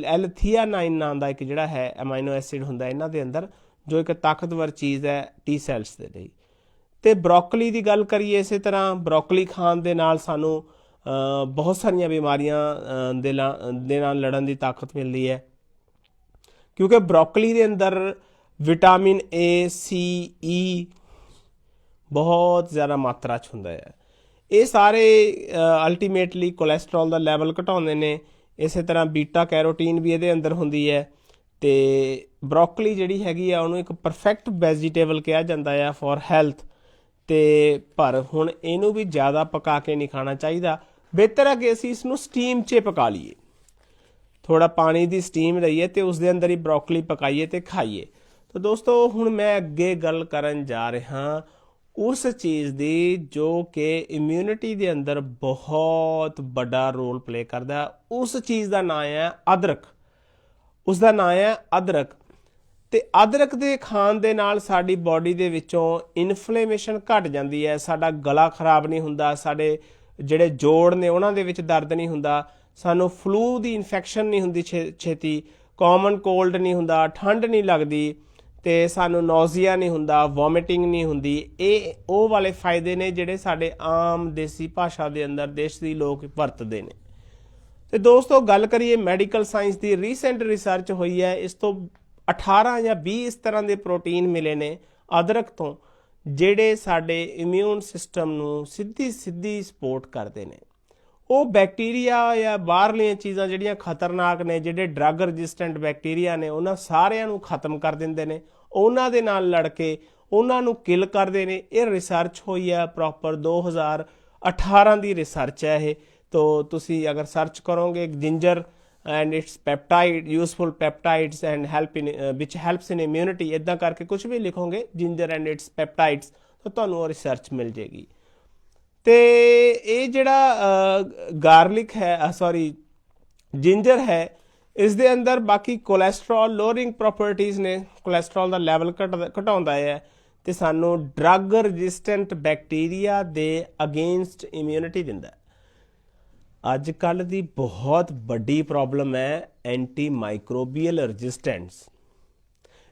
ਐਲਥੀਆਨਾਈਨ ਨਾਂ ਦਾ ਇੱਕ ਜਿਹੜਾ ਹੈ ਅਮਾਈਨੋ ਐਸਿਡ ਹੁੰਦਾ ਇਹਨਾਂ ਦੇ ਅੰਦਰ, ਜੋ ਇੱਕ ਤਾਕਤਵਰ ਚੀਜ਼ ਹੈ ਟੀ ਸੈਲਸ ਦੇ ਲਈ। ਤੇ ਬਰੋਕਲੀ ਦੀ ਗੱਲ ਕਰੀਏ, ਇਸੇ ਤਰ੍ਹਾਂ ਬਰੋਕਲੀ ਖਾਣ ਦੇ ਨਾਲ ਸਾਨੂੰ ਬਹੁਤ ਸਾਰੀਆਂ ਬਿਮਾਰੀਆਂ ਦੇ ਨਾਲ ਲੜਨ ਦੀ ਤਾਕਤ ਮਿਲਦੀ ਹੈ, ਕਿਉਂਕਿ ਬਰੋਕਲੀ ਦੇ ਅੰਦਰ ਵਿਟਾਮਿਨ A, C, E ਬਹੁਤ ਜ਼ਿਆਦਾ ਮਾਤਰਾ 'ਚ ਹੁੰਦਾ ਹੈ। ਇਹ ਸਾਰੇ ਅਲਟੀਮੇਟਲੀ ਕੋਲੈਸਟਰੋਲ ਦਾ ਲੈਵਲ ਘਟਾਉਂਦੇ ਨੇ। ਇਸੇ ਤਰ੍ਹਾਂ ਬੀਟਾ ਕੈਰੋਟੀਨ ਵੀ ਇਹਦੇ ਅੰਦਰ ਹੁੰਦੀ ਹੈ। ਤੇ ਬਰੋਕਲੀ ਜਿਹੜੀ ਹੈਗੀ ਆ, ਉਹਨੂੰ ਇੱਕ ਪਰਫੈਕਟ ਵੈਜੀਟੇਬਲ ਕਿਹਾ ਜਾਂਦਾ ਆ ਫॉर ਹੈਲਥ। ਤੇ ਪਰ ਹੁਣ ਇਹਨੂੰ ਵੀ ਜ਼ਿਆਦਾ ਪਕਾ ਕੇ ਨਹੀਂ ਖਾਣਾ ਚਾਹੀਦਾ। ਬਿਹਤਰ ਹੈ ਕਿ ਅਸੀਂ ਇਸ ਨੂੰ ਸਟੀਮ 'ਚ ਪਕਾ ਲਈਏ, ਥੋੜਾ ਪਾਣੀ ਦੀ ਸਟੀਮ ਲਈਏ ਤੇ ਉਸ ਦੇ ਅੰਦਰ ਹੀ ਬਰੋਕਲੀ ਪਕਾਈਏ ਤੇ ਖਾਈਏ। ਤਾਂ ਦੋਸਤੋ, ਹੁਣ ਮੈਂ ਅੱਗੇ ਗੱਲ ਕਰਨ ਜਾ ਰਿਹਾ ਉਸ ਚੀਜ਼ ਦੀ ਜੋ ਕਿ ਇਮਿਊਨਿਟੀ ਦੇ ਅੰਦਰ ਬਹੁਤ ਵੱਡਾ ਰੋਲ ਪਲੇ ਕਰਦਾ। ਉਸ ਚੀਜ਼ ਦਾ ਨਾਂ ਹੈ ਅਦਰਕ। ਉਸ ਦਾ ਨਾਂ ਹੈ ਅਦਰਕ। ਤੇ ਅਦਰਕ ਦੇ ਖਾਣ ਦੇ ਨਾਲ ਸਾਡੀ ਬਾਡੀ ਦੇ ਵਿੱਚੋਂ ਇਨਫਲੇਮੇਸ਼ਨ ਘਟ ਜਾਂਦੀ ਹੈ, ਸਾਡਾ ਗਲਾ ਖਰਾਬ ਨਹੀਂ ਹੁੰਦਾ, ਸਾਡੇ ਜਿਹੜੇ ਜੋੜ ਨੇ ਉਹਨਾਂ ਦੇ ਵਿੱਚ ਦਰਦ ਨਹੀਂ ਹੁੰਦਾ, ਸਾਨੂੰ ਫਲੂ ਦੀ ਇਨਫੈਕਸ਼ਨ ਨਹੀਂ ਹੁੰਦੀ ਛੇਤੀ, ਕਾਮਨ ਕੋਲਡ ਨਹੀਂ ਹੁੰਦਾ, ਠੰਡ ਨਹੀਂ ਲੱਗਦੀ, ਤੇ ਸਾਨੂੰ ਨੌਜ਼ੀਆ ਨਹੀਂ ਹੁੰਦਾ, ਵੋਮਿਟਿੰਗ ਨਹੀਂ ਹੁੰਦੀ। ਇਹ ਉਹ ਵਾਲੇ ਫਾਇਦੇ ਨੇ ਜਿਹੜੇ ਸਾਡੇ ਆਮ ਦੇਸੀ ਭਾਸ਼ਾ ਦੇ ਅੰਦਰ ਦੇਸੀ ਲੋਕ ਵਰਤਦੇ ਨੇ। ਤੇ ਦੋਸਤੋ, ਗੱਲ ਕਰੀਏ ਮੈਡੀਕਲ ਸਾਇੰਸ ਦੀ, ਰੀਸੈਂਟ ਰਿਸਰਚ ਹੋਈ ਹੈ, ਇਸ ਤੋਂ 18 ਜਾਂ 20 ਇਸ ਤਰ੍ਹਾਂ ਦੇ ਪ੍ਰੋਟੀਨ ਮਿਲੇ ਨੇ ਅਦਰਕ ਤੋਂ, ਜਿਹੜੇ ਸਾਡੇ ਇਮਿਊਨ ਸਿਸਟਮ ਨੂੰ ਸਿੱਧੀ ਸਪੋਰਟ ਕਰਦੇ ਨੇ। ਉਹ ਬੈਕਟੀਰੀਆ ਜਾਂ ਬਾਹਰਲੀਆਂ ਚੀਜ਼ਾਂ ਜਿਹੜੀਆਂ ਖਤਰਨਾਕ ਨੇ, ਜਿਹੜੇ ਡਰੱਗ ਰਜਿਸਟੈਂਟ ਬੈਕਟੀਰੀਆ ਨੇ, ਉਹਨਾਂ ਸਾਰਿਆਂ ਨੂੰ ਖਤਮ ਕਰ ਦਿੰਦੇ ਨੇ, ਉਹਨਾਂ ਦੇ ਨਾਲ ਲੜ ਕੇ ਉਹਨਾਂ ਨੂੰ ਕਿਲ ਕਰਦੇ ਨੇ। ਇਹ ਰਿਸਰਚ ਹੋਈ ਹੈ ਪ੍ਰੋਪਰ 2018 ਦੀ ਰਿਸਰਚ ਹੈ ਇਹ। ਤੋ ਤੁਸੀਂ ਅਗਰ ਸਰਚ ਕਰੋਗੇ ginger and its peptide useful peptides and help in which helps in immunity, ਇੱਦਾਂ ਕਰਕੇ ਕੁਝ ਵੀ ਲਿਖੋਗੇ ginger and its peptides, ਤਾਂ ਤੁਹਾਨੂੰ ਉਹ ਰਿਸਰਚ ਮਿਲ ਜੇਗੀ। ਤੇ ਇਹ ਜਿਹੜਾ ਗਾਰਲਿਕ ਹੈ, ਸੌਰੀ ਜਿੰਜਰ ਹੈ, ਇਸ ਦੇ ਅੰਦਰ ਬਾਕੀ ਕੋਲੈਸਟਰੋਲ ਲੋਅਰਿੰਗ ਪ੍ਰੋਪਰਟੀਜ਼ ਨੇ, ਕੋਲੈਸਟਰੋਲ ਦਾ ਲੈਵਲ ਘਟਾਉਂਦਾ ਹੈ ਤੇ ਸਾਨੂੰ ਡਰੱਗ ਰਜਿਸਟੈਂਟ ਬੈਕਟੀਰੀਆ ਦੇ ਅਗੇਂਸਟ ਇਮਿਊਨਿਟੀ ਦਿੰਦਾ ਹੈ। ਅੱਜ ਕੱਲ੍ਹ ਦੀ ਬਹੁਤ ਵੱਡੀ ਪ੍ਰੋਬਲਮ ਹੈ ਐਂਟੀ ਮਾਈਕਰੋਬੀਅਲ ਰਜਿਸਟੈਂਸ।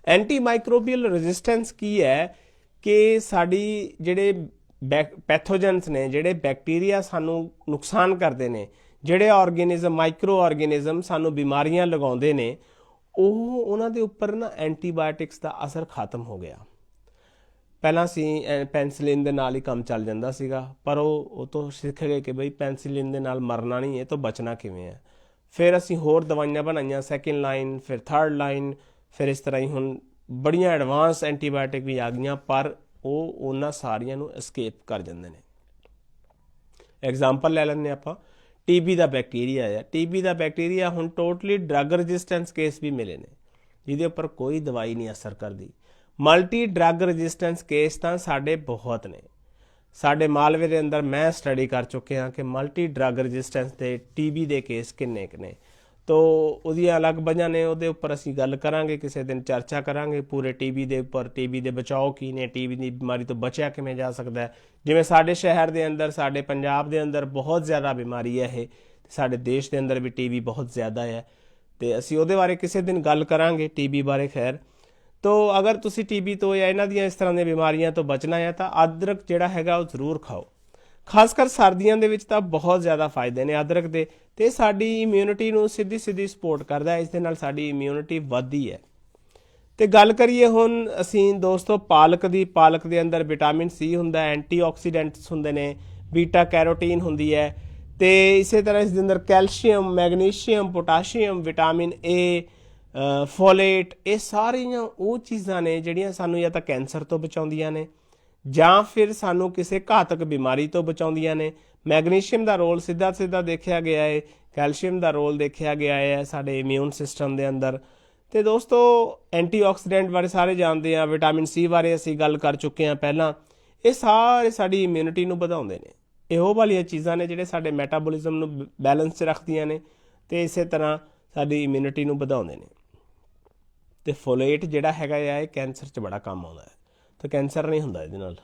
ਐਂਟੀ ਮਾਈਕਰੋਬੀਅਲ ਰਜਿਸਟੈਂਸ ਕੀ ਹੈ ਕਿ ਸਾਡੀ ਜਿਹੜੇ ਪੈਥੋਜਨਸ ਨੇ, ਜਿਹੜੇ ਬੈਕਟੀਰੀਆ ਸਾਨੂੰ ਨੁਕਸਾਨ ਕਰਦੇ ਨੇ, ਜਿਹੜੇ ਆਰਗੇਨਿਜ਼ਮ ਮਾਈਕਰੋ ਆਰਗੇਨਿਜ਼ਮ ਸਾਨੂੰ ਬਿਮਾਰੀਆਂ ਲਗਾਉਂਦੇ ਨੇ, ਉਹਨਾਂ ਦੇ ਉੱਪਰ ਨਾ ਐਂਟੀਬਾਇਓਟਿਕਸ ਦਾ ਅਸਰ ਖਤਮ ਹੋ ਗਿਆ। ਪਹਿਲਾਂ ਅਸੀਂ ਪੈਨਸਿਲਿਨ ਦੇ ਨਾਲ ਹੀ ਕੰਮ ਚੱਲ ਜਾਂਦਾ ਸੀਗਾ, ਪਰ ਉਹ ਤੋਂ ਸਿੱਖ ਗਏ ਕਿ ਬਈ ਪੈਨਸਿਲਿਨ ਦੇ ਨਾਲ ਮਰਨਾ ਨਹੀਂ, ਇਹ ਤੋਂ ਬਚਣਾ ਕਿਵੇਂ ਹੈ। ਫਿਰ ਅਸੀਂ ਹੋਰ ਦਵਾਈਆਂ ਬਣਾਈਆਂ, ਸੈਕਿੰਡ ਲਾਈਨ, ਫਿਰ ਥਰਡ ਲਾਈਨ, ਫਿਰ ਇਸ ਤਰ੍ਹਾਂ ਹੀ ਹੁਣ ਬੜੀਆਂ ਐਡਵਾਂਸ ਐਂਟੀਬਾਇਓਟਿਕ ਵੀ ਆ ਗਈਆਂ, ਪਰ ਉਹ ਉਹਨਾਂ ਸਾਰੀਆਂ ਨੂੰ ਐਸਕੇਪ ਕਰ ਜਾਂਦੇ ਨੇ। ਐਗਜ਼ਾਮਪਲ ਲੈ ਲੈਂਦੇ ਆਪਾਂ, ਟੀਬੀ ਦਾ ਬੈਕਟੀਰੀਆ ਹੈ। ਟੀਬੀ ਦਾ ਬੈਕਟੀਰੀਆ ਹੁਣ ਟੋਟਲੀ ਡਰੱਗ ਰਜਿਸਟੈਂਸ ਕੇਸ ਵੀ ਮਿਲੇ ਨੇ ਜਿਹਦੇ ਉੱਪਰ ਕੋਈ ਦਵਾਈ ਨਹੀਂ ਅਸਰ ਕਰਦੀ। ਮਲਟੀ ਡਰੱਗ ਰਜਿਸਟੈਂਸ ਕੇਸ ਤਾਂ ਸਾਡੇ ਬਹੁਤ ਨੇ। ਸਾਡੇ ਮਾਲਵੇ ਦੇ ਅੰਦਰ ਮੈਂ ਸਟੱਡੀ ਕਰ ਚੁੱਕਿਆ ਕਿ ਮਲਟੀ ਡਰੱਗ ਰਜਿਸਟੈਂਸ ਦੇ ਟੀਬੀ ਦੇ ਕੇਸ ਕਿੰਨੇ ਕੁ ਨੇ। ਤੋ ਉਹਦੀਆਂ ਅਲੱਗ ਵਜ੍ਹਾ ਨੇ, ਉਹਦੇ ਉੱਪਰ ਅਸੀਂ ਗੱਲ ਕਰਾਂਗੇ, ਕਿਸੇ ਦਿਨ ਚਰਚਾ ਕਰਾਂਗੇ ਪੂਰੇ ਟੀਬੀ ਦੇ ਉੱਪਰ। ਟੀਬੀ ਦੇ ਬਚਾਓ ਕੀ ਨੇ, ਟੀਬੀ ਦੀ ਬਿਮਾਰੀ ਤੋਂ ਬਚਿਆ ਕਿਵੇਂ ਜਾ ਸਕਦਾ ਹੈ। ਜਿਵੇਂ ਸਾਡੇ ਸ਼ਹਿਰ ਦੇ ਅੰਦਰ, ਸਾਡੇ ਪੰਜਾਬ ਦੇ ਅੰਦਰ ਬਹੁਤ ਜ਼ਿਆਦਾ ਬਿਮਾਰੀ ਹੈ ਇਹ, ਸਾਡੇ ਦੇਸ਼ ਦੇ ਅੰਦਰ ਵੀ ਟੀਬੀ ਬਹੁਤ ਜ਼ਿਆਦਾ ਹੈ, ਤੇ ਅਸੀਂ ਉਹਦੇ ਬਾਰੇ ਕਿਸੇ ਦਿਨ ਗੱਲ ਕਰਾਂਗੇ, ਟੀਬੀ ਬਾਰੇ। ਖੈਰ, ਤੋ ਅਗਰ ਤੁਸੀਂ ਟੀਬੀ ਤੋਂ ਜਾਂ ਇਹਨਾਂ ਦੀਆਂ ਇਸ ਤਰ੍ਹਾਂ ਦੀਆਂ ਬਿਮਾਰੀਆਂ ਤੋਂ ਬਚਣਾ ਹੈ ਤਾਂ ਅਦਰਕ ਜਿਹੜਾ ਹੈਗਾ ਉਹ ਜ਼ਰੂਰ ਖਾਓ। ਖਾਸ ਕਰ ਸਰਦੀਆਂ ਦੇ ਵਿੱਚ ਤਾਂ ਬਹੁਤ ਜ਼ਿਆਦਾ ਫਾਇਦੇ ਨੇ ਅਦਰਕ ਦੇ, ਤੇ ਸਾਡੀ ਇਮਿਊਨਿਟੀ ਨੂੰ ਸਿੱਧੀ ਸਪੋਰਟ ਕਰਦਾ ਹੈ। ਇਸ ਦੇ ਨਾਲ ਸਾਡੀ ਇਮਿਊਨਿਟੀ ਵੱਧਦੀ ਹੈ। ਤੇ ਗੱਲ ਕਰੀਏ ਹੁਣ ਅਸੀਂ ਦੋਸਤੋ ਪਾਲਕ ਦੀ। ਪਾਲਕ ਦੇ ਅੰਦਰ ਵਿਟਾਮਿਨ ਸੀ ਹੁੰਦਾ, ਐਂਟੀਆਕਸੀਡੈਂਟਸ ਹੁੰਦੇ ਨੇ, ਬੀਟਾ ਕੈਰੋਟੀਨ ਹੁੰਦੀ ਹੈ, ਤੇ ਇਸੇ ਤਰ੍ਹਾਂ ਇਸ ਦੇ ਅੰਦਰ calcium, magnesium, potassium, vitamin A, folate, ਇਹ ਸਾਰੀਆਂ ਉਹ ਚੀਜ਼ਾਂ ਨੇ ਜਿਹੜੀਆਂ ਸਾਨੂੰ ਜਾਂ ਤਾਂ ਕੈਂਸਰ ਤੋਂ ਬਚਾਉਂਦੀਆਂ ਨੇ ਜਾਂ ਫਿਰ ਸਾਨੂੰ ਕਿਸੇ ਘਾਤਕ ਬਿਮਾਰੀ ਤੋਂ ਬਚਾਉਂਦੀਆਂ ਨੇ। ਮੈਗਨੀਸ਼ੀਅਮ ਦਾ ਰੋਲ ਸਿੱਧਾ ਦੇਖਿਆ ਗਿਆ ਹੈ, ਕੈਲਸ਼ੀਅਮ ਦਾ ਰੋਲ ਦੇਖਿਆ ਗਿਆ ਹੈ ਸਾਡੇ ਇਮਿਊਨ ਸਿਸਟਮ ਦੇ ਅੰਦਰ। ਤੇ ਦੋਸਤੋ ਐਂਟੀਆਕਸੀਡੈਂਟ ਬਾਰੇ ਸਾਰੇ ਜਾਣਦੇ ਆ, ਵਿਟਾਮਿਨ ਸੀ ਬਾਰੇ ਅਸੀਂ ਗੱਲ ਕਰ ਚੁੱਕੇ ਹਾਂ ਪਹਿਲਾਂ। ਇਹ ਸਾਰੇ ਸਾਡੀ ਇਮਿਊਨਿਟੀ ਨੂੰ ਵਧਾਉਂਦੇ ਨੇ। ਇਹੋ ਵਾਲੀਆਂ ਚੀਜ਼ਾਂ ਨੇ ਜਿਹੜੇ ਸਾਡੇ ਮੈਟਾਬੋਲਿਜ਼ਮ ਨੂੰ ਬੈਲੈਂਸ 'ਚ ਰੱਖਦੀਆਂ ਨੇ ਤੇ ਇਸੇ ਤਰ੍ਹਾਂ ਸਾਡੀ ਇਮਿਊਨਿਟੀ ਨੂੰ ਵਧਾਉਂਦੇ ਨੇ। ਤੇ ਫੋਲੇਟ ਜਿਹੜਾ ਹੈਗਾ ਆ, ਇਹ ਕੈਂਸਰ 'ਚ ਬੜਾ ਕੰਮ ਆਉਂਦਾ ਹੈ, ਤਾਂ ਕੈਂਸਰ ਨਹੀਂ ਹੁੰਦਾ ਇਹਦੇ ਨਾਲ।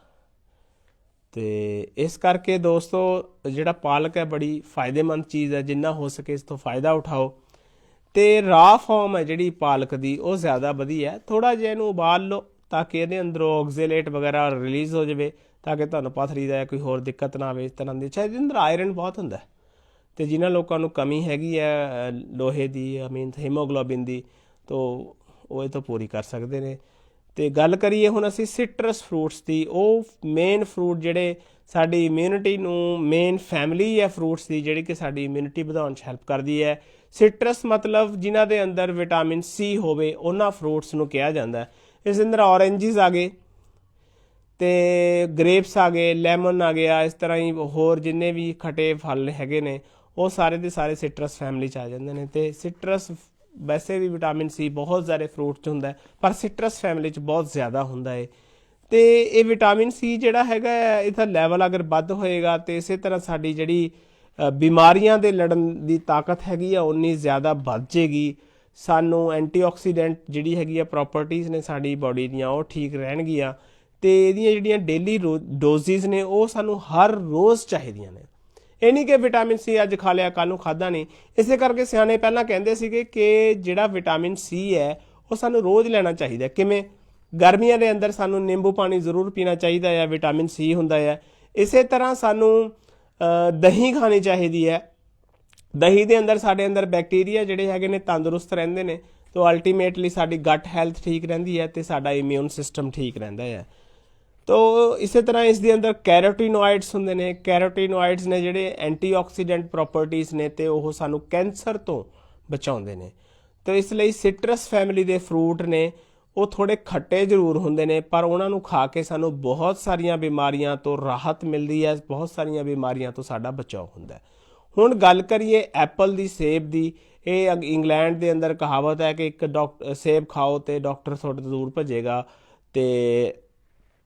ਤੇ ਇਸ ਕਰਕੇ ਦੋਸਤੋ ਜਿਹੜਾ ਪਾਲਕ ਹੈ ਬੜੀ ਫਾਇਦੇਮੰਦ ਚੀਜ਼ ਹੈ, ਜਿੰਨਾ ਹੋ ਸਕੇ ਇਸ ਤੋਂ ਫਾਇਦਾ ਉਠਾਓ। ਤੇ ਰਾ ਫਾਰਮ ਹੈ ਜਿਹੜੀ ਪਾਲਕ ਦੀ, ਉਹ ਜ਼ਿਆਦਾ ਵਧੀਆ। ਥੋੜਾ ਜਿਹਾ ਇਹਨੂੰ ਉਬਾਲ ਲਓ ਤਾਂ ਕਿ ਇਹਦੇ ਅੰਦਰੋਂ ਆਕਜ਼ੇਲੇਟ ਵਗੈਰਾ ਰਿਲੀਜ਼ ਹੋ ਜਾਵੇ, ਤਾਂ ਕਿ ਤੁਹਾਨੂੰ ਪਥਰੀ ਦਾ ਕੋਈ ਹੋਰ ਦਿੱਕਤ ਨਾ ਆਵੇ ਇਸ ਤਰ੍ਹਾਂ ਦੀ। ਇਹਦੇ ਅੰਦਰ ਆਇਰਨ ਬਹੁਤ ਹੁੰਦਾ, ਤੇ ਜਿਨ੍ਹਾਂ ਲੋਕਾਂ ਨੂੰ ਕਮੀ ਹੈਗੀ ਹੈ ਲੋਹੇ ਦੀ, ਹੀਮੋਗਲੋਬਿਨ ਦੀ, ਤੋ ਉਹ ਇਹ ਤੋਂ ਪੂਰੀ ਕਰ ਸਕਦੇ ਨੇ। ਤੇ ਗੱਲ ਕਰੀਏ ਹੁਣ ਅਸੀਂ ਸਿਟਰਸ ਫਰੂਟਸ ਦੀ, ਉਹ ਮੇਨ ਫਰੂਟ ਜਿਹੜੇ ਸਾਡੀ ਇਮਿਊਨਿਟੀ ਨੂੰ, ਮੇਨ ਫੈਮਿਲੀ ਹੈ ਫਰੂਟਸ ਦੀ ਜਿਹੜੀ ਕਿ ਸਾਡੀ ਇਮਿਊਨਿਟੀ ਵਧਾਉਣ 'ਚ ਹੈਲਪ ਕਰਦੀ ਹੈ। ਸਿਟਰਸ ਮਤਲਬ ਜਿਨ੍ਹਾਂ ਦੇ ਅੰਦਰ ਵਿਟਾਮਿਨ ਸੀ ਹੋਵੇ, ਉਹਨਾਂ ਫਰੂਟਸ ਨੂੰ ਕਿਹਾ ਜਾਂਦਾ ਹੈ। ਇਸ ਦੇ ਅੰਦਰ ਔਰੇਂਜਿਸ ਆ ਗਏ, ਤੇ ਗ੍ਰੇਪਸ ਆ ਗਏ, ਲੈਮਨ ਆ ਗਿਆ, ਇਸ ਤਰ੍ਹਾਂ ਹੀ ਹੋਰ ਜਿੰਨੇ ਵੀ ਖਟੇ ਫਲ ਹੈਗੇ ਨੇ ਉਹ ਸਾਰੇ ਦੇ ਸਾਰੇ ਸਿਟਰਸ ਫੈਮਿਲੀ 'ਚ ਆ ਜਾਂਦੇ ਨੇ। ਤੇ ਸਿਟਰਸ ਵੈਸੇ ਵੀ ਵਿਟਾਮਿਨ ਸੀ ਬਹੁਤ ਸਾਰੇ ਫਰੂਟ 'ਚ ਹੁੰਦਾ, ਪਰ ਸਿਟਰਸ ਫੈਮਿਲੀ 'ਚ ਬਹੁਤ ਜ਼ਿਆਦਾ ਹੁੰਦਾ ਹੈ। ਤੇ ਇਹ ਵਿਟਾਮਿਨ ਸੀ ਜਿਹੜਾ ਹੈਗਾ ਇਹਦਾ ਲੈਵਲ ਅਗਰ ਵੱਧ ਹੋਏਗਾ ਤੇ ਇਸੇ ਤਰ੍ਹਾਂ ਸਾਡੀ ਜਿਹੜੀ ਬਿਮਾਰੀਆਂ ਦੇ ਲੜਨ ਦੀ ਤਾਕਤ ਹੈਗੀ ਆ ਉਨੀ ਜ਼ਿਆਦਾ ਵੱਧ ਜੇਗੀ। ਸਾਨੂੰ ਐਂਟੀਆਕਸੀਡੈਂਟ ਜਿਹੜੀ ਹੈਗੀ ਆ ਪ੍ਰੋਪਰਟੀਜ਼ ਨੇ ਸਾਡੀ ਬਾਡੀ ਦੀਆਂ, ਉਹ ਠੀਕ ਰਹਿਣਗੀਆਂ। ਤੇ ਇਹਦੀਆਂ ਜਿਹੜੀਆਂ ਡੇਲੀ ਡੋਜ਼ਿਸ ਨੇ ਉਹ ਸਾਨੂੰ ਹਰ ਰੋਜ਼ ਚਾਹੀਦੀਆਂ ਨੇ। ਇਹ ਨਹੀਂ ਕਿ ਵਿਟਾਮਿਨ ਸੀ ਅੱਜ ਖਾ ਲਿਆ ਕੱਲ੍ਹ ਨੂੰ ਖਾਧਾ ਨਹੀਂ। ਇਸੇ ਕਰਕੇ ਸਿਆਣੇ ਪਹਿਲਾਂ ਕਹਿੰਦੇ ਸੀਗੇ ਕਿ ਜਿਹੜਾ ਵਿਟਾਮਿਨ ਸੀ ਹੈ ਉਹ ਸਾਨੂੰ ਰੋਜ਼ ਲੈਣਾ ਚਾਹੀਦਾ। ਕਿਵੇਂ? ਗਰਮੀਆਂ ਦੇ ਅੰਦਰ ਸਾਨੂੰ ਨਿੰਬੂ ਪਾਣੀ ਜ਼ਰੂਰ ਪੀਣਾ ਚਾਹੀਦਾ ਹੈ, ਵਿਟਾਮਿਨ ਸੀ ਹੁੰਦਾ ਹੈ। ਇਸੇ ਤਰ੍ਹਾਂ ਸਾਨੂੰ ਦਹੀਂ ਖਾਣੀ ਚਾਹੀਦੀ ਹੈ। ਦਹੀਂ ਦੇ ਅੰਦਰ ਸਾਡੇ ਅੰਦਰ ਬੈਕਟੀਰੀਆ ਜਿਹੜੇ ਹੈਗੇ ਨੇ ਤੰਦਰੁਸਤ ਰਹਿੰਦੇ ਨੇ, ਤਾਂ ਅਲਟੀਮੇਟਲੀ ਸਾਡੀ ਗੱਟ ਹੈਲਥ ਠੀਕ ਰਹਿੰਦੀ ਹੈ ਤੇ ਸਾਡਾ ਇਮਿਊਨ ਸਿਸਟਮ ਠੀਕ ਰਹਿੰਦਾ ਹੈ। ਤੋ ਇਸੇ ਤਰ੍ਹਾਂ ਇਸ ਦੇ ਅੰਦਰ ਕੈਰੋਟੀਨੋਇਡਸ ਹੁੰਦੇ ਨੇ। ਕੈਰੋਟੀਨੋਇਡਸ ਨੇ ਜਿਹੜੇ ਐਂਟੀਆਕਸੀਡੈਂਟ ਪ੍ਰੋਪਰਟੀਜ਼ ਨੇ ਤੇ ਉਹ ਸਾਨੂੰ ਕੈਂਸਰ ਤੋਂ ਬਚਾਉਂਦੇ ਨੇ। ਤੇ ਇਸ ਲਈ ਸਿਟਰਸ ਫੈਮਿਲੀ ਦੇ ਫਰੂਟ ਨੇ ਉਹ ਥੋੜ੍ਹੇ ਖੱਟੇ ਜ਼ਰੂਰ ਹੁੰਦੇ ਨੇ, ਪਰ ਉਹਨਾਂ ਨੂੰ ਖਾ ਕੇ ਸਾਨੂੰ ਬਹੁਤ ਸਾਰੀਆਂ ਬਿਮਾਰੀਆਂ ਤੋਂ ਰਾਹਤ ਮਿਲਦੀ ਹੈ, ਬਹੁਤ ਸਾਰੀਆਂ ਬਿਮਾਰੀਆਂ ਤੋਂ ਸਾਡਾ ਬਚਾਓ ਹੁੰਦਾ ਹੈ। ਹੁਣ ਗੱਲ ਕਰੀਏ ਐਪਲ ਦੀ, ਸੇਬ ਦੀ। ਇਹ ਇੰਗਲੈਂਡ ਦੇ ਅੰਦਰ ਕਹਾਵਤ ਹੈ ਕਿ ਇੱਕ ਸੇਬ ਖਾਓ ਤੇ ਡਾਕਟਰ ਤੁਹਾਡੇ ਤੋਂ ਦੂਰ ਭੱਜੇਗਾ। ਤੇ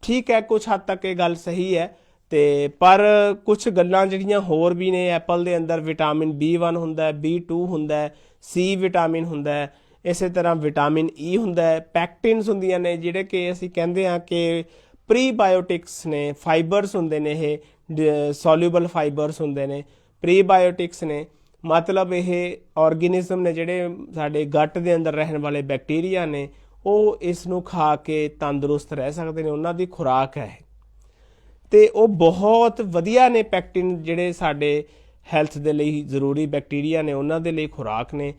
ਠੀਕ ਹੈ, ਕੁਛ ਹੱਦ ਤੱਕ ਇਹ ਗੱਲ ਸਹੀ ਹੈ, ਤੇ ਪਰ ਕੁਛ ਗੱਲਾਂ ਜਿਹੜੀਆਂ ਹੋਰ ਵੀ ਨੇ। ਐਪਲ ਦੇ ਅੰਦਰ ਵਿਟਾਮਿਨ B1 ਹੁੰਦਾ, B2 ਹੁੰਦਾ, C ਵਿਟਾਮਿਨ ਹੁੰਦਾ, ਇਸੇ ਤਰ੍ਹਾਂ ਵਿਟਾਮਿਨ E ਹੁੰਦਾ, ਪੈਕਟਿਨਸ ਹੁੰਦੀਆਂ ਨੇ ਜਿਹੜੇ ਕਿ ਅਸੀਂ ਕਹਿੰਦੇ ਹਾਂ ਕਿ ਪ੍ਰੀਬਾਇਓਟਿਕਸ ਨੇ। ਫਾਈਬਰਸ ਹੁੰਦੇ ਨੇ, ਇਹ ਸੋਲਿਊਬਲ ਫਾਈਬਰਸ ਹੁੰਦੇ ਨੇ, ਪ੍ਰੀਬਾਇਓਟਿਕਸ ਨੇ। ਮਤਲਬ ਇਹ ਆਰਗੇਨਿਜ਼ਮ ਨੇ ਜਿਹੜੇ ਸਾਡੇ ਗੱਟ ਦੇ ਅੰਦਰ ਰਹਿਣ ਵਾਲੇ ਬੈਕਟੀਰੀਆ ਨੇ, ਉਹ ਇਸ ਨੂੰ ਖਾ ਕੇ ਤੰਦਰੁਸਤ ਰਹਿ ਸਕਦੇ ਨੇ, ਉਹਨਾਂ ਦੀ ਖੁਰਾਕ ਹੈ। ਤੇ ਉਹ ਬਹੁਤ ਵਧੀਆ ਨੇ ਪੈਕਟਿਨ, ਜਿਹੜੇ ਸਾਡੇ ਹੈਲਥ ਦੇ ਲਈ ਜ਼ਰੂਰੀ ਬੈਕਟੀਰੀਆ ਨੇ, ਉਹਨਾਂ ਦੇ ਲਈ ਖੁਰਾਕ ਨੇ।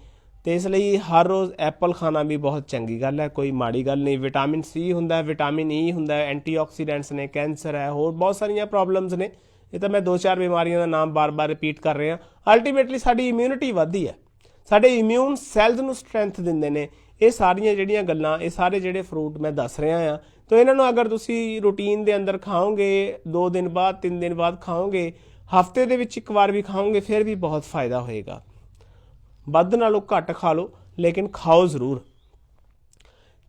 ਤੇ ਇਸ ਲਈ ਹਰ ਰੋਜ਼ ਐਪਲ ਖਾਣਾ ਵੀ ਬਹੁਤ ਚੰਗੀ ਗੱਲ ਹੈ, ਕੋਈ ਮਾੜੀ ਗੱਲ ਨਹੀਂ। ਵਿਟਾਮਿਨ C ਹੁੰਦਾ, ਵਿਟਾਮਿਨ E ਹੁੰਦਾ, ਐਂਟੀਆਕਸੀਡੈਂਟਸ ਨੇ, ਕੈਂਸਰ ਹੈ, ਹੋਰ ਬਹੁਤ ਸਾਰੀਆਂ ਪ੍ਰੋਬਲਮਸ ਨੇ। ਇਹ ਤਾਂ ਮੈਂ 2-4 ਬਿਮਾਰੀਆਂ ਦਾ ਨਾਮ ਬਾਰ-ਬਾਰ ਰਿਪੀਟ ਕਰ ਰਿਹਾ। ਅਲਟੀਮੇਟਲੀ ਸਾਡੀ ਇਮਿਊਨਿਟੀ ਵੱਧਦੀ ਹੈ, ਸਾਡੇ ਇਮਿਊਨ ਸੈਲਜ਼ ਨੂੰ ਸਟਰੈਂਥ ਦਿੰਦੇ ਨੇ। ਇਹ ਸਾਰੀਆਂ ਜਿਹੜੀਆਂ ਗੱਲਾਂ, ਇਹ ਸਾਰੇ ਜਿਹੜੇ ਫਰੂਟ ਮੈਂ ਦੱਸ ਰਿਹਾ ਹਾਂ, ਤਾਂ ਇਹਨਾਂ ਨੂੰ ਅਗਰ ਤੁਸੀਂ ਰੂਟੀਨ ਦੇ ਅੰਦਰ ਖਾਓਗੇ, 2 ਦਿਨ ਬਾਅਦ 3 ਦਿਨ ਬਾਅਦ ਖਾਓਗੇ, ਹਫਤੇ ਦੇ ਵਿੱਚ ਇੱਕ ਵਾਰ ਵੀ ਖਾਓਗੇ, ਫਿਰ ਵੀ ਬਹੁਤ ਫਾਇਦਾ ਹੋਏਗਾ। ਵੱਧ ਨਾਲੋਂ ਘੱਟ ਖਾ ਲਓ, ਲੇਕਿਨ ਖਾਓ ਜ਼ਰੂਰ।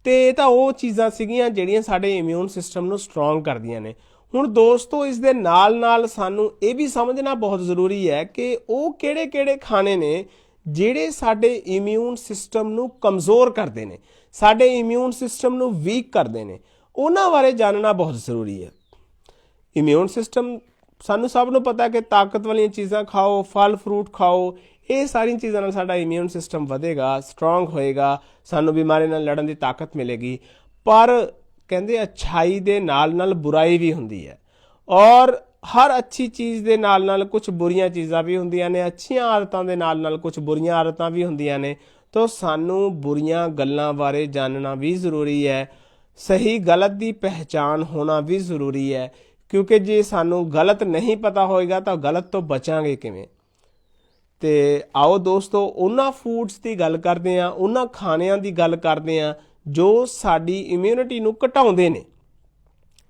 ਤੇ ਇਹ ਤਾਂ ਉਹ ਚੀਜ਼ਾਂ ਸੀਗੀਆਂ ਜਿਹੜੀਆਂ ਸਾਡੇ ਇਮਿਊਨ ਸਿਸਟਮ ਨੂੰ ਸਟਰੋਂਗ ਕਰਦੀਆਂ ਨੇ। ਹੁਣ ਦੋਸਤੋ, ਇਸ ਦੇ ਨਾਲ ਨਾਲ ਸਾਨੂੰ ਇਹ ਵੀ ਸਮਝਣਾ ਬਹੁਤ ਜ਼ਰੂਰੀ ਹੈ ਕਿ ਉਹ ਕਿਹੜੇ-ਕਿਹੜੇ ਖਾਣੇ ਨੇ ਜਿਹੜੇ ਸਾਡੇ ਇਮਿਊਨ ਸਿਸਟਮ ਨੂੰ ਕਮਜ਼ੋਰ ਕਰਦੇ ਨੇ, ਸਾਡੇ ਇਮਿਊਨ ਸਿਸਟਮ ਨੂੰ ਵੀਕ ਕਰਦੇ ਨੇ। ਉਹਨਾਂ ਬਾਰੇ ਜਾਣਨਾ ਬਹੁਤ ਜ਼ਰੂਰੀ ਹੈ। ਇਮਿਊਨ ਸਿਸਟਮ, ਸਾਨੂੰ ਸਭ ਨੂੰ ਪਤਾ ਕਿ ਤਾਕਤ ਵਾਲੀਆਂ ਚੀਜ਼ਾਂ ਖਾਓ, ਫਲ ਫਰੂਟ ਖਾਓ, ਇਹ ਸਾਰੀਆਂ ਚੀਜ਼ਾਂ ਨਾਲ ਸਾਡਾ ਇਮਿਊਨ ਸਿਸਟਮ ਵਧੇਗਾ, ਸਟਰੋਂਗ ਹੋਏਗਾ, ਸਾਨੂੰ ਬਿਮਾਰੀ ਨਾਲ ਲੜਨ ਦੀ ਤਾਕਤ ਮਿਲੇਗੀ। ਪਰ ਕਹਿੰਦੇ ਅੱਛਾਈ ਦੇ ਨਾਲ ਨਾਲ ਬੁਰਾਈ ਵੀ ਹੁੰਦੀ ਹੈ, ਔਰ ਹਰ ਅੱਛੀ ਚੀਜ਼ ਦੇ ਨਾਲ ਨਾਲ ਕੁਝ ਬੁਰੀਆਂ ਚੀਜ਼ਾਂ ਵੀ ਹੁੰਦੀਆਂ ਨੇ, ਅੱਛੀਆਂ ਆਦਤਾਂ ਦੇ ਨਾਲ ਨਾਲ ਕੁਝ ਬੁਰੀਆਂ ਆਦਤਾਂ ਵੀ ਹੁੰਦੀਆਂ ਨੇ। ਤਾਂ ਸਾਨੂੰ ਬੁਰੀਆਂ ਗੱਲਾਂ ਬਾਰੇ ਜਾਣਨਾ ਵੀ ਜ਼ਰੂਰੀ ਹੈ, ਸਹੀ ਗਲਤ ਦੀ ਪਹਿਚਾਣ ਹੋਣਾ ਵੀ ਜ਼ਰੂਰੀ ਹੈ, ਕਿਉਂਕਿ ਜੇ ਸਾਨੂੰ ਗਲਤ ਨਹੀਂ ਪਤਾ ਹੋਏਗਾ ਤਾਂ ਗਲਤ ਤੋਂ ਬਚਾਂਗੇ ਕਿਵੇਂ। ਤੇ ਆਓ ਦੋਸਤੋ, ਉਹਨਾਂ ਫੂਡਸ ਦੀ ਗੱਲ ਕਰਦੇ ਹਾਂ, ਉਹਨਾਂ ਖਾਣਿਆਂ ਦੀ ਗੱਲ ਕਰਦੇ ਹਾਂ ਜੋ ਸਾਡੀ ਇਮਿਊਨਿਟੀ ਨੂੰ ਘਟਾਉਂਦੇ ਨੇ,